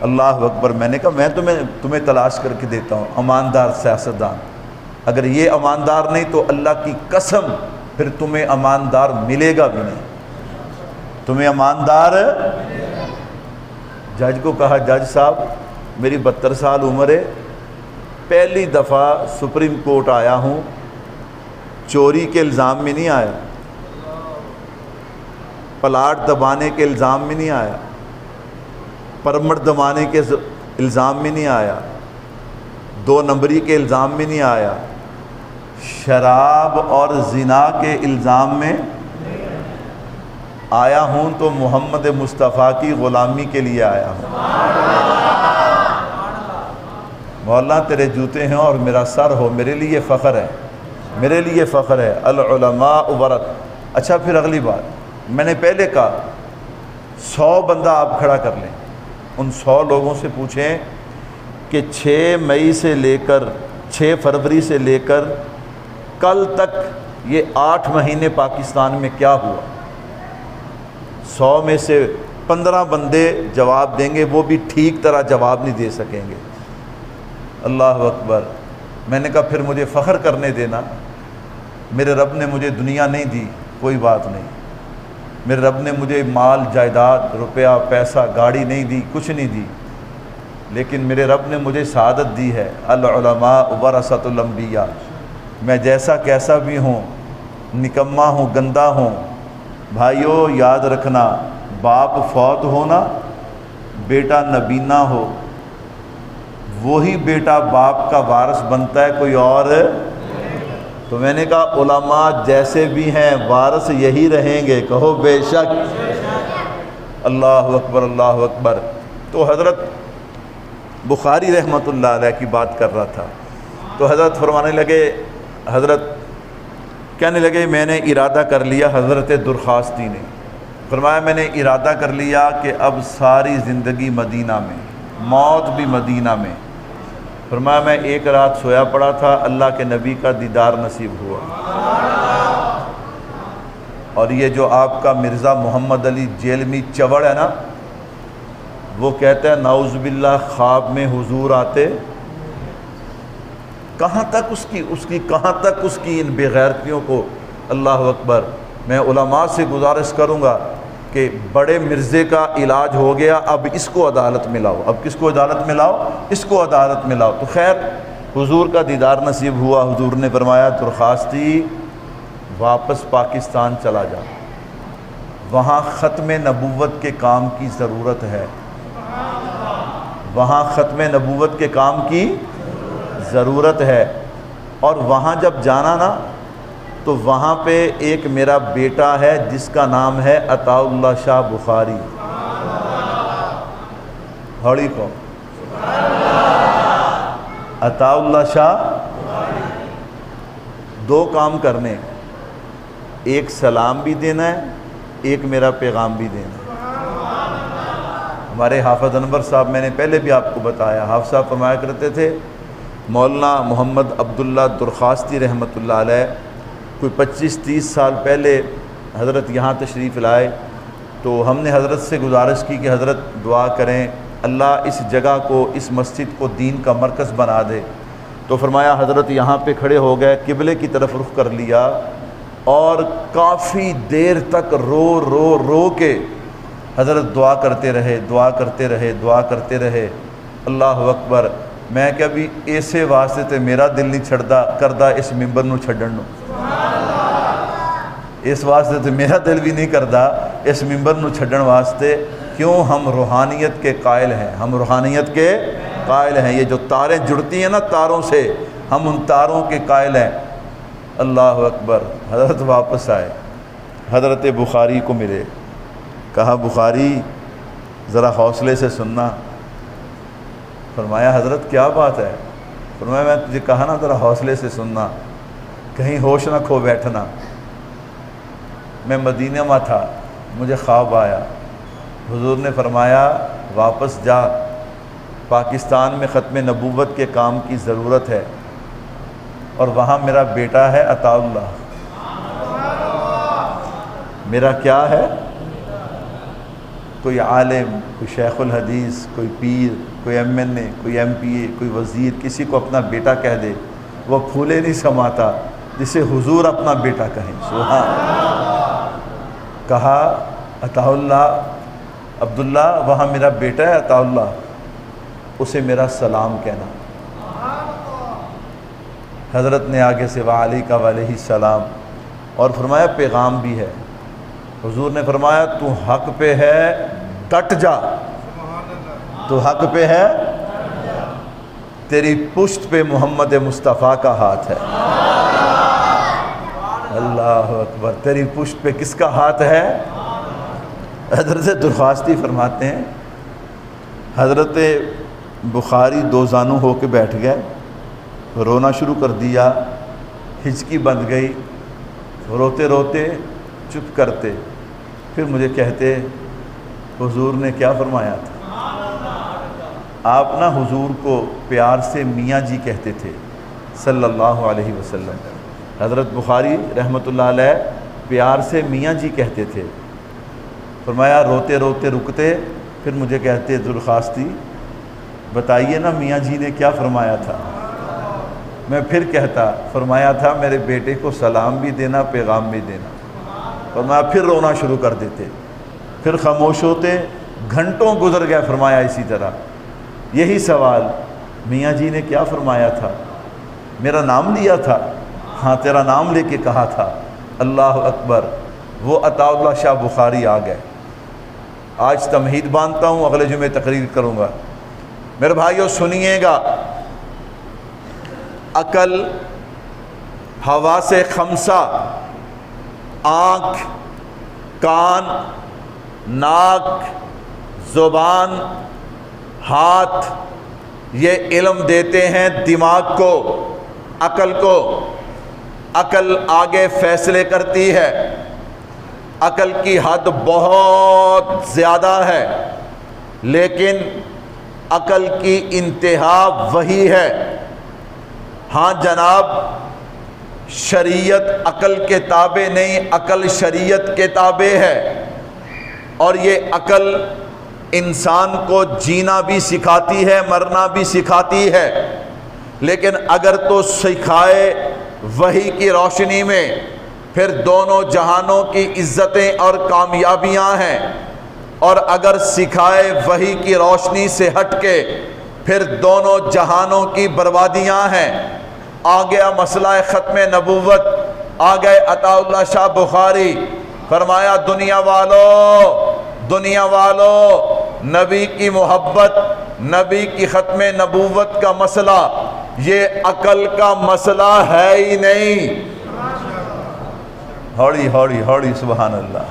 [SPEAKER 1] اللہ اکبر۔ میں نے کہا میں تمہیں تلاش کر کے دیتا ہوں اماندار سیاستدان۔ اگر یہ اماندار نہیں تو اللہ کی قسم پھر تمہیں اماندار ملے گا بھی نہیں، تمہیں اماندار۔ جج کو کہا جج صاحب میری 72 سال عمر ہے، پہلی دفعہ سپریم کورٹ آیا ہوں، چوری کے الزام میں نہیں آیا، پلاٹ دبانے کے الزام میں نہیں آیا، پرمٹ دبانے کے الزام میں نہیں آیا، دو نمبری کے الزام میں نہیں آیا، شراب اور زنا کے الزام میں آیا ہوں تو محمد مصطفیٰ کی غلامی کے لیے آیا ہوں۔ مولا تیرے جوتے ہیں اور میرا سر ہو، میرے لیے فخر ہے، میرے لیے فخر ہے۔ العلماء ورث۔ اچھا پھر اگلی بات، میں نے پہلے کہا 100 بندہ آپ کھڑا کر لیں، ان 100 لوگوں سے پوچھیں کہ 6 فروری سے لے کر کل تک یہ 8 مہینے پاکستان میں کیا ہوا؟ 100 میں سے 15 بندے جواب دیں گے، وہ بھی ٹھیک طرح جواب نہیں دے سکیں گے۔ اللہ اکبر۔ میں نے کہا پھر مجھے فخر کرنے دینا، میرے رب نے مجھے دنیا نہیں دی، کوئی بات نہیں، میرے رب نے مجھے مال جائیداد روپیہ پیسہ گاڑی نہیں دی، کچھ نہیں دی، لیکن میرے رب نے مجھے سعادت دی ہے۔ العلماء ورثۃ الانبیاء۔ میں جیسا کیسا بھی ہوں، نکما ہوں، گندا ہوں، بھائیو یاد رکھنا، باپ فوت ہونا، بیٹا نبینا ہو، وہی بیٹا باپ کا وارث بنتا ہے، کوئی اور۔ تو میں نے کہا علماء جیسے بھی ہیں وارث یہی رہیں گے، کہو بے شک۔ اللہ اکبر، اللہ اکبر۔ تو حضرت بخاری رحمۃ اللہ علیہ کی بات کر رہا تھا، تو حضرت فرمانے لگے، حضرت کہنے لگے میں نے ارادہ کر لیا، حضرت درخواستی نے فرمایا میں نے ارادہ کر لیا کہ اب ساری زندگی مدینہ میں، موت بھی مدینہ میں۔ فرمایا میں ایک رات سویا پڑا تھا، اللہ کے نبی کا دیدار نصیب ہوا، اور یہ جو آپ کا مرزا محمد علی جیلمی چوڑ ہے نا، وہ کہتا ہے نعوذ باللہ خواب میں حضور آتے، کہاں تک اس کی ان بے غیرتیوں کو۔ اللہ اکبر۔ میں علماء سے گزارش کروں گا کہ بڑے مرزے کا علاج ہو گیا، اب اس کو عدالت میں لاؤ، اب کس کو عدالت میں لاؤ؟ اس کو عدالت میں لاؤ۔ تو خیر حضور کا دیدار نصیب ہوا، حضور نے فرمایا درخواستی واپس پاکستان چلا جا، وہاں ختم نبوت کے کام کی ضرورت ہے، وہاں ختم نبوت کے کام کی ضرورت ہے۔ اور وہاں جب جانا نا تو وہاں پہ ایک میرا بیٹا ہے جس کا نام ہے عطا اللہ شاہ بخاری، ہوڑی کو عطا اللہ شاہ، 2 کام کرنے، ایک سلام بھی دینا ہے، ایک میرا پیغام بھی دینا ہے۔ ہمارے حافظ انور صاحب، میں نے پہلے بھی آپ کو بتایا، حافظ صاحب فرمایا کرتے تھے، مولانا محمد عبداللہ درخواستی رحمۃ اللہ علیہ کوئی 25-30 سال پہلے حضرت یہاں تشریف لائے، تو ہم نے حضرت سے گزارش کی کہ حضرت دعا کریں اللہ اس جگہ کو، اس مسجد کو دین کا مرکز بنا دے۔ تو فرمایا حضرت یہاں پہ کھڑے ہو گئے، قبلے کی طرف رخ کر لیا، اور کافی دیر تک رو کے حضرت دعا کرتے رہے، دعا کرتے رہے، دعا کرتے رہے۔ اللہ اکبر۔ میں کہ ابھی ایسے واسطے تے میرا دل نہیں چھڑدا کردا اس ممبر نو چھڈن نو، اس واسطے تے میرا دل بھی نہیں کردا اس ممبر نو چھڈن واسطے۔ کیوں؟ ہم روحانیت کے قائل ہیں، ہم روحانیت کے قائل ہیں۔ یہ جو تاریں جڑتی ہیں نا تاروں سے، ہم ان تاروں کے قائل ہیں۔ اللہ اکبر۔ حضرت واپس آئے، حضرت بخاری کو ملے، کہا بخاری ذرا حوصلے سے سننا۔ فرمایا حضرت کیا بات ہے؟ فرمایا میں تجھے کہا نا ذرا حوصلے سے سننا، کہیں ہوش نہ کھو بیٹھنا۔ میں مدینہ میں تھا، مجھے خواب آیا، حضور نے فرمایا واپس جا، پاکستان میں ختم نبوت کے کام کی ضرورت ہے، اور وہاں میرا بیٹا ہے عطا اللہ۔ میرا کیا ہے؟ کوئی عالم، کوئی شیخ الحدیث، کوئی پیر، کوئی ایم این اے، کوئی ایم پی اے، کوئی وزیر کسی کو اپنا بیٹا کہہ دے، وہ پھولے نہیں سماتا جسے حضور اپنا بیٹا کہیں۔ سبحان اللہ۔ کہا عطا اللہ، عبداللہ وہاں میرا بیٹا ہے عطا اللہ، اسے میرا سلام کہنا۔ حضرت نے آگے سے وعلیکہ وعلیہ السلام، اور فرمایا پیغام بھی ہے۔ حضور نے فرمایا تو حق پہ ہے، ڈٹ جا، تو حق پہ ہے۔ تیری پشت پہ محمد مصطفیٰ کا ہاتھ ہے۔ اللہ اکبر، تیری پشت پہ کس کا ہاتھ ہے؟ حضرت درخواستی فرماتے ہیں حضرت بخاری دو زانو ہو کے بیٹھ گئے، رونا شروع کر دیا، ہچکی بند گئی، روتے روتے چپ کرتے، پھر مجھے کہتے حضور نے کیا فرمایا تھا؟ آپ نا حضور کو پیار سے میاں جی کہتے تھے صلی اللہ علیہ وسلم۔ حضرت بخاری رحمۃ اللہ علیہ پیار سے میاں جی کہتے تھے۔ فرمایا روتے روتے رکتے، پھر مجھے کہتے درخواستی بتائیے نا میاں جی نے کیا فرمایا تھا؟ میں پھر کہتا، فرمایا تھا میرے بیٹے کو سلام بھی دینا، پیغام بھی دینا۔ فرمایا پھر رونا شروع کر دیتے، پھر خاموش ہوتے، گھنٹوں گزر گئے۔ فرمایا اسی طرح یہی سوال، میاں جی نے کیا فرمایا تھا؟ میرا نام لیا تھا؟ ہاں تیرا نام لے کے کہا تھا۔ اللہ اکبر، وہ عطا اللہ شاہ بخاری آ گئے۔ آج تمہید باندھتا ہوں، اگلے جمعے تقریر کروں گا۔ میرے بھائیو سنیے گا، عقل، حواس خمسہ، آنکھ، کان، ناک، زبان، ہاتھ، یہ علم دیتے ہیں دماغ کو، عقل کو۔ عقل آگے فیصلے کرتی ہے، عقل کی حد بہت زیادہ ہے، لیکن عقل کی انتہا وہی ہے۔ ہاں جناب، شریعت عقل کے تابع نہیں، عقل شریعت کے تابع ہے، اور یہ عقل انسان کو جینا بھی سکھاتی ہے، مرنا بھی سکھاتی ہے۔ لیکن اگر تو سکھائے وحی کی روشنی میں، پھر دونوں جہانوں کی عزتیں اور کامیابیاں ہیں، اور اگر سکھائے وحی کی روشنی سے ہٹ کے، پھر دونوں جہانوں کی بربادیاں ہیں۔ آ گیا مسئلہ ختم نبوت، آ گئے عطا اللہ شاہ بخاری۔ فرمایا دنیا والو، نبی کی محبت، نبی کی ختم نبوت کا مسئلہ یہ عقل کا مسئلہ ہے ہی نہیں۔ ہوڑی ہوڑی ہوڑی سبحان اللہ۔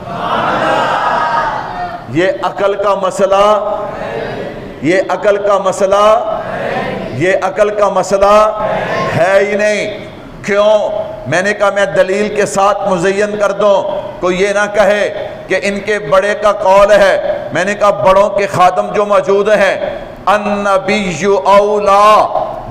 [SPEAKER 1] یہ عقل کا مسئلہ، یہ عقل کا مسئلہ، یہ عقل کا مسئلہ ہے ہی نہیں۔ کیوں؟ میں نے کہا میں دلیل کے ساتھ مزین کر دوں، کوئی یہ نہ کہے کہ ان کے بڑے کا قول ہے۔ میں نے کہا بڑوں کے خادم جو موجود ہیں، النبی اولا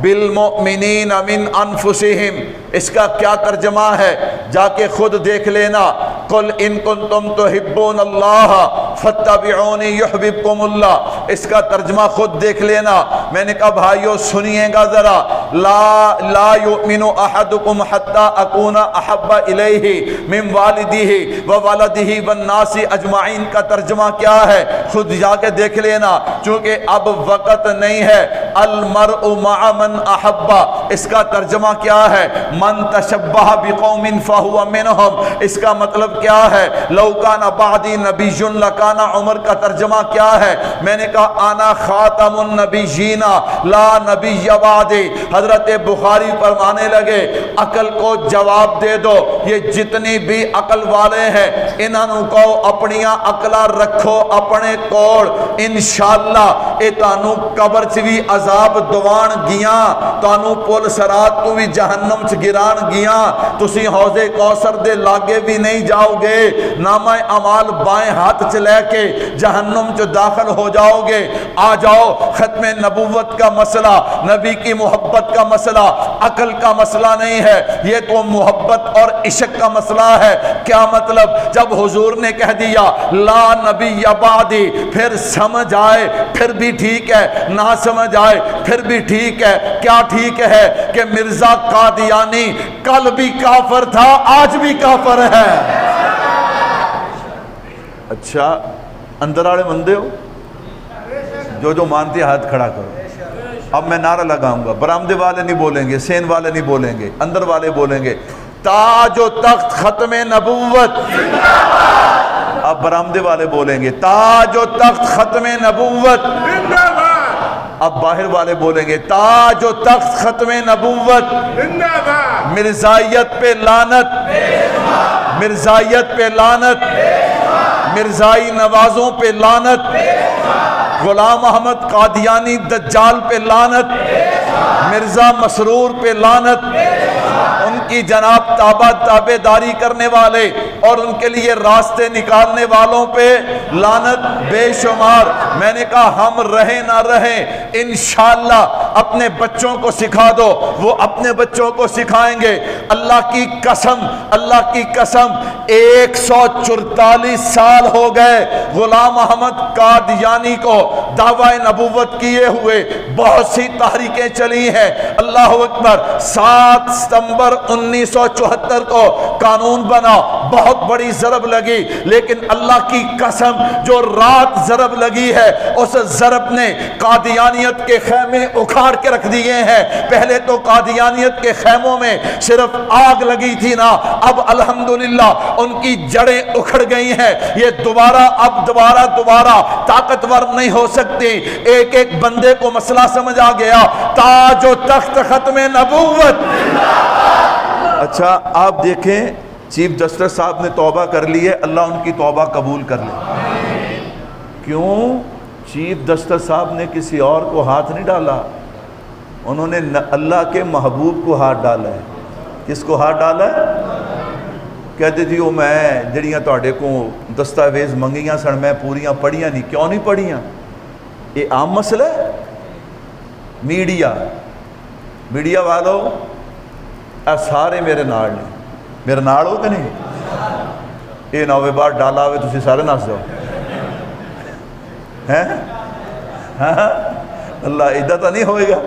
[SPEAKER 1] بالمؤمنین من انفسہم، اس کا کیا ترجمہ ہے جا کے خود دیکھ لینا۔ قل ان کنتم تحبون اللہ فاتبعونی یحببکم اللہ، اس کا ترجمہ خود دیکھ لینا۔ میں نے کہا بھائیو سنیے گا ذرا، لا یؤمن احدکم حتی اکون احب الیہ من والدہ وولدہ والناس اجمعین کا ترجمہ کیا ہے خود جا کے دیکھ لینا، چونکہ اب وقت نہیں ہے۔ المرء مع من احبا، اس کا ترجمہ کیا ہے؟ من تشبہ بقوم فہو منہم، اس کا مطلب کیا ہے؟ لو کان بعدی نبی لکان عمر کا ترجمہ کیا ہے؟ میں نے کہا انا خاتم النبیین لا نبی بعدی۔ حضرت بخاری فرمانے لگے عقل کو جواب دے دو، یہ جتنی بھی عقل والے ہیں انہوں کو اپنیاں عقلہ رکھو اپنے کوڑ، انشاءاللہ اے تانوں قبر چ بھی عذاب دوان گیاں، تانوں پل سرات تو بھی جہنم چ گران گیاں، تسی حوض کوثر دے لاگے بھی نہیں جاؤ گے، نامہ اعمال بائیں ہاتھ چ لے کے جہنم چ داخل ہو جاؤ گے۔ آ جاؤ، ختم نبوت کا مسئلہ، نبی کی محبت کا مسئلہ عقل کا مسئلہ نہیں ہے، یہ تو محبت اور عشق کا مسئلہ ہے۔ کیا مطلب؟ جب حضور نے کہہ دیا لا نبی بعدی، پھر سمجھ آئے پھر بھی ٹھیک ہے، نہ سمجھ آئے پھر بھی ٹھیک ہے۔ کیا ٹھیک ہے؟ کہ مرزا قادیانی کل بھی کافر تھا، آج بھی کافر ہے۔ اچھا اندر والے بندے ہو جو مانتے ہاتھ کھڑا کرو۔ اب میں نعرہ لگاؤں گا، برآمدے والے نہیں بولیں گے، سین والے نہیں بولیں گے، اندر والے بولیں گے تاج و تخت ختم نبوت۔ اب برآمدے والے بولیں گے تاج و تخت ختم نبوت۔ اب باہر والے بولیں گے تاج و تخت ختم نبوت، مرزائیت پہ لعنت، مرزائیت پہ لعنت، مرزائی نوازوں پہ لعنت، غلام احمد قادیانی دجال پہ لعنت، مرزا مسرور پہ لعنت، ان کی جناب تابع داری کرنے والے اور ان کے لیے راستے نکالنے والوں پہ لعنت بے شمار۔ میں نے کہا ہم رہیں نہ رہیں، انشاءاللہ اپنے بچوں کو سکھا دو، وہ اپنے بچوں کو سکھائیں گے۔ اللہ کی قسم، اللہ کی قسم 144 سال ہو گئے غلام احمد قادیانی کو دعوی نبوت کیے ہوئے، بہت سی تحریکیں چلی ہیں۔ اللہ اکبر۔ 7 ستمبر 1974 کو قانون بنا، بہت بڑی ضرب لگی، لیکن اللہ کی قسم جو رات ضرب لگی ہے اس ضرب نے قادیانیت کے خیمے اکھاڑ کے رکھ دیے ہیں۔ پہلے تو قادیانیت کے خیموں میں صرف آگ لگی تھی نا، اب الحمدللہ ان کی جڑیں اکھڑ گئی ہیں۔ یہ دوبارہ طاقتور نہیں ہو سکتی۔ ایک ایک بندے کو مسئلہ سمجھ آ گیا، تاج و تخت ختم نبوت۔ اچھا آپ دیکھیں چیف جسٹس صاحب نے توبہ کر لی ہے، اللہ ان کی توبہ قبول کر لے۔ کیوں؟ چیف جسٹس صاحب نے کسی اور کو ہاتھ نہیں ڈالا، انہوں نے اللہ کے محبوب کو ہاتھ ڈالا ہے۔ کس کو ہاتھ ڈالا ہے؟ کہتے جی وہ میں جڑیاں تواڈے کو دستاویز منگیاں سن میں پوریاں پڑھیاں نہیں۔ کیوں نہیں پڑھیاں؟ یہ عام مسئلہ ہے۔ میڈیا والو اے سارے میرے نال نے، میرے نال ہو کہ نہیں؟ یہ نہ ہوئے بار ڈالا ہوئے تسی سارے نس جاؤ ہیں؟ اللہ ادھا تو نہیں ہوئے گا۔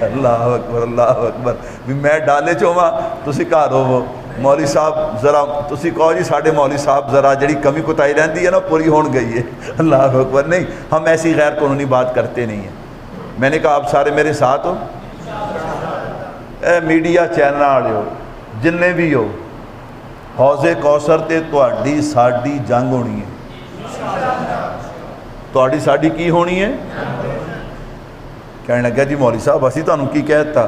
[SPEAKER 1] اللہ اکبر، اللہ اکبر۔ بھی میں ڈالے چوہاں تسی کہا رو مولوی صاحب ذرا تسی کہو جی ساڑھے مولوی صاحب ذرا جڑی کمی کوتاہی رہندی ہے نا پوری ہون گئی ہے۔ اللہ اکبر۔ نہیں، ہم ایسی غیر قانونی بات کرتے نہیں ہیں۔ میں نے کہا آپ سارے میرے ساتھ ہو؟ اے میڈیا چینل والے ہو جننے بھی ہو، حوض کوثر تے تہاڈی ساڈی جنگ ہونی ہے۔ تہاڈی ساڈی کی ہونی ہے؟ کہنے لگا جی مولوی صاحب اسی تانوں کی کہتا۔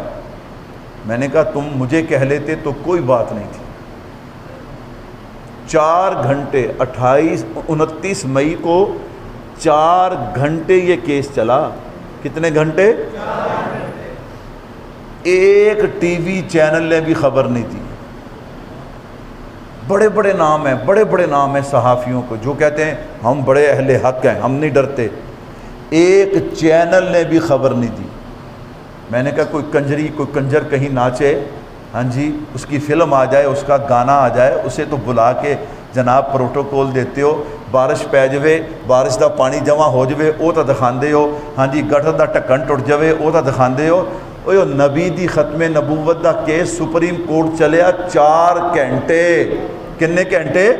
[SPEAKER 1] میں نے کہا تم مجھے کہہ لیتے تو کوئی بات نہیں تھی۔ 4 گھنٹے 29 مئی کو 4 گھنٹے یہ کیس چلا۔ کتنے گھنٹے؟ ایک ٹی وی چینل نے بھی خبر نہیں تھی۔ بڑے بڑے نام ہیں، بڑے بڑے نام ہیں صحافیوں کو جو کہتے ہیں ہم بڑے اہل حق ہیں، ہم نہیں ڈرتے۔ ایک چینل نے بھی خبر نہیں دی۔ میں نے کہا کوئی کنجری کوئی کنجر کہیں ناچے، ہاں جی اس کی فلم آ جائے، اس کا گانا آ جائے، اسے تو بلا کے جناب پروٹوکول دیتے ہو۔ بارش پی جائے، بارش دا پانی جمع ہو جائے وہ تو دکھاندے ہو، ہاں جی گٹر دا ٹکن ٹوٹ جائے وہ تو دکھاندے ہو۔ وہ نبی دی ختم نبوت دا کیس سپریم کورٹ چلیا 4 گھنٹے۔ کنے گھنٹے؟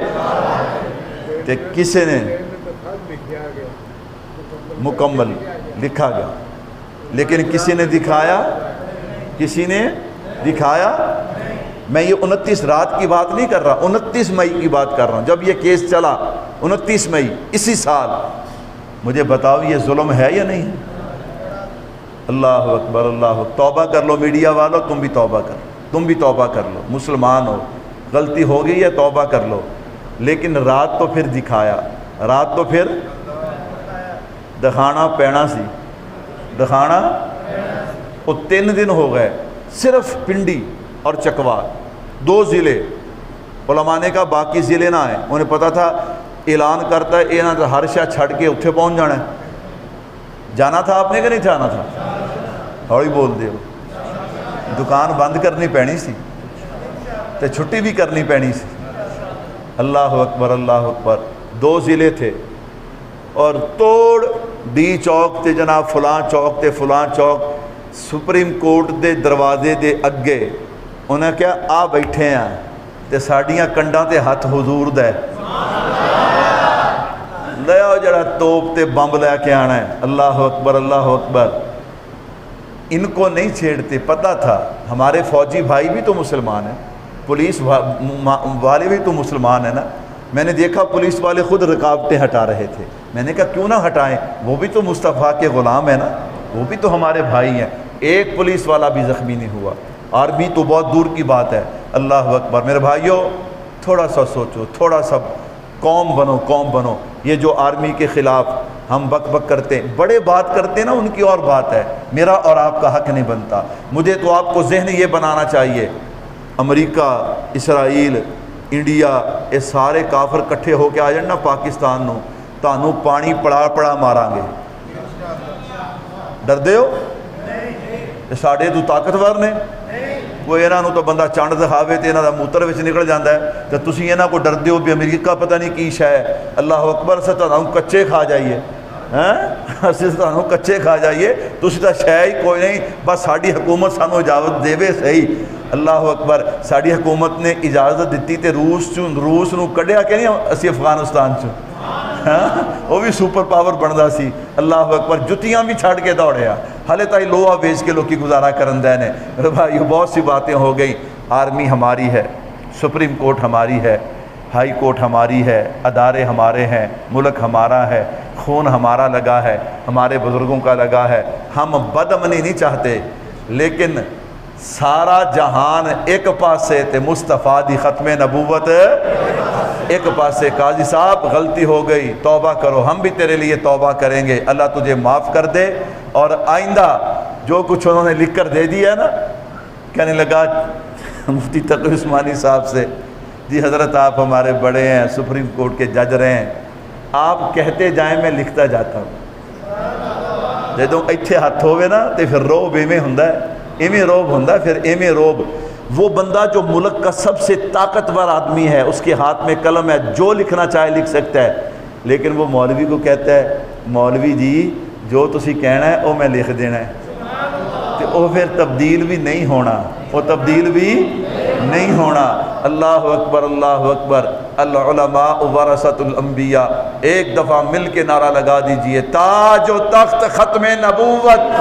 [SPEAKER 1] تے کسے نے مکمل لکھا گیا، لیکن کسی نے دکھایا؟ کسی نے دکھایا؟ میں یہ 29 رات کی بات نہیں کر رہا، 29 مئی کی بات کر رہا ہوں جب یہ کیس چلا 29 مئی اسی سال۔ مجھے بتاؤ یہ ظلم ہے یا نہیں ہے؟ اللہ اکبر، اللہ اکبر۔ توبہ کر لو میڈیا والو، تم بھی توبہ کر، تم بھی توبہ کر لو، مسلمان ہو، غلطی ہو گئی ہے توبہ کر لو۔ لیکن رات تو پھر دکھایا، رات تو پھر دکھانا پینا سی، دکھانا۔ وہ 3 دن ہو گئے صرف پنڈی اور چکوال 2 ضلع۔ علماء نے کہا باقی ضلع نہ آئے، انہیں پتا تھا اعلان کرتا ہے یہ نہ ہر شاہ چھڑ کے اتھے پہنچ جانا ہے۔ جانا تھا آپ نے کہ نہیں جانا تھا؟ ہوئی بول دے ہو۔ دکان بند کرنی پینی سی تے چھٹی بھی کرنی پینی سی۔ اللہ اکبر، اللہ اکبر۔ 2 ضلع تھے اور توڑ ڈی چوک تے جناب فلاں چوک تے فلاں چوک سپریم کورٹ دے دروازے دے اگے انہیں کیا آ بیٹھے ہیں تے ساڑیاں کنڈاں تے ہاتھ حضور دے لے آؤ جڑا توپ تے بمب لے کے آنا ہے۔ اللہ اکبر، اللہ اکبر۔ ان کو نہیں چھیڑتے، پتہ تھا ہمارے فوجی بھائی بھی تو مسلمان ہیں، پولیس والے بھی تو مسلمان ہیں نا۔ میں نے دیکھا پولیس والے خود رکاوٹیں ہٹا رہے تھے، میں نے کہا کیوں نہ ہٹائیں، وہ بھی تو مصطفیٰ کے غلام ہیں نا۔ وہ بھی تو ہمارے بھائی ہیں. ایک پولیس والا بھی زخمی نہیں ہوا. آرمی تو بہت دور کی بات ہے. اللہ اکبر. میرے بھائیوں تھوڑا سا سوچو, تھوڑا سا قوم بنو, قوم بنو. یہ جو آرمی کے خلاف ہم بک بک کرتے ہیں, بڑے بات کرتے ہیں نا, ان کی اور بات ہے, میرا اور آپ کا حق نہیں بنتا. مجھے تو آپ کو ذہن یہ بنانا چاہیے, امریکہ, اسرائیل, انڈیا, یہ سارے کافر کٹھے ہو کے آ جان نا پاکستان نو, تانوں پانی پڑا پڑا مارا گے. ڈردے ہو؟ یہ ساڈے تو طاقتور نے, کوئی انہاں نو تو بندہ چنڈ دکھاوے تے انہاں دا موتر وچ نکل جاندا ہے, تے تسی انہاں کو ڈردے ہو بھی امریکہ پتہ نہیں کی شے ہے. اللہ اکبر. سے تانوں کچے کھا جائیے, اسی تانوں کچے کھا جائیے, تسی تا شے ہی کوئی نہیں, بس ساڈی حکومت سانوں اجازت دے صحیح. اللہ اکبر. ساڈی حکومت نے اجازت دیتی تے روس نو کڈیا کہ نہیں اسی افغانستان چ, وہ بھی سپر پاور بندا سی. اللہ اکبر. جتیاں بھی چھڑ کے دوڑیا, ہلے تائی لوہا بیچ کے لوکی گزارا کرن دے نے. بھائی بہت سی باتیں ہو گئیں. آرمی ہماری ہے, سپریم کورٹ ہماری ہے, ہائی کورٹ ہماری ہے, ادارے ہمارے ہیں, ملک ہمارا ہے, خون ہمارا لگا ہے, ہمارے بزرگوں کا لگا ہے. ہم بدامنی نہیں چاہتے, لیکن سارا جہان ایک پاسے تے مصطفیٰ دی ختم نبوت ایک پاسے. قاضی صاحب غلطی ہو گئی, توبہ کرو, ہم بھی تیرے لیے توبہ کریں گے, اللہ تجھے معاف کر دے. اور آئندہ جو کچھ انہوں نے لکھ کر دے دیا نا, کہنے لگا مفتی تقی عثمانی صاحب سے, جی حضرت آپ ہمارے بڑے ہیں, سپریم کورٹ کے جج رہے ہیں, آپ کہتے جائیں میں لکھتا جاتا ہوں. جدوں ایتھے ہاتھ ہوئے نا تے پھر روب ایویں ہوندا ہے, ایویں روب ہوندا ہے, پھر ایویں روب. وہ بندہ جو ملک کا سب سے طاقتور آدمی ہے, اس کے ہاتھ میں قلم ہے, جو لکھنا چاہے لکھ سکتا ہے, لیکن وہ مولوی کو کہتا ہے مولوی جی جو تسی کہنا ہے وہ میں لکھ دینا ہے, تو وہ پھر تبدیل بھی نہیں ہونا, وہ تبدیل بھی نہیں ہونا. اللہ اکبر, اللہ اکبر. العلماء ورثۃ الانبیاء. ایک دفعہ مل کے نعرہ لگا دیجئے, تاج و تخت ختم نبوت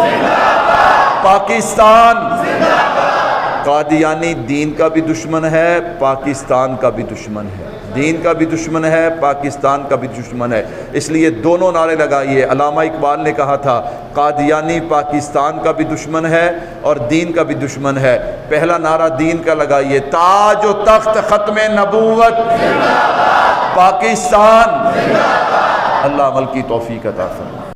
[SPEAKER 1] پاکستان. قادیانی دین کا بھی دشمن ہے, پاکستان کا بھی دشمن ہے. دین کا بھی دشمن ہے, پاکستان کا بھی دشمن ہے. اس لیے دونوں نعرے لگائیے. علامہ اقبال نے کہا تھا قادیانی پاکستان کا بھی دشمن ہے اور دین کا بھی دشمن ہے. پہلا نعرہ دین کا لگائیے, تاج و تخت ختم نبوت پاکستان. اللہ عمل کی توفیق عطا فرمائے.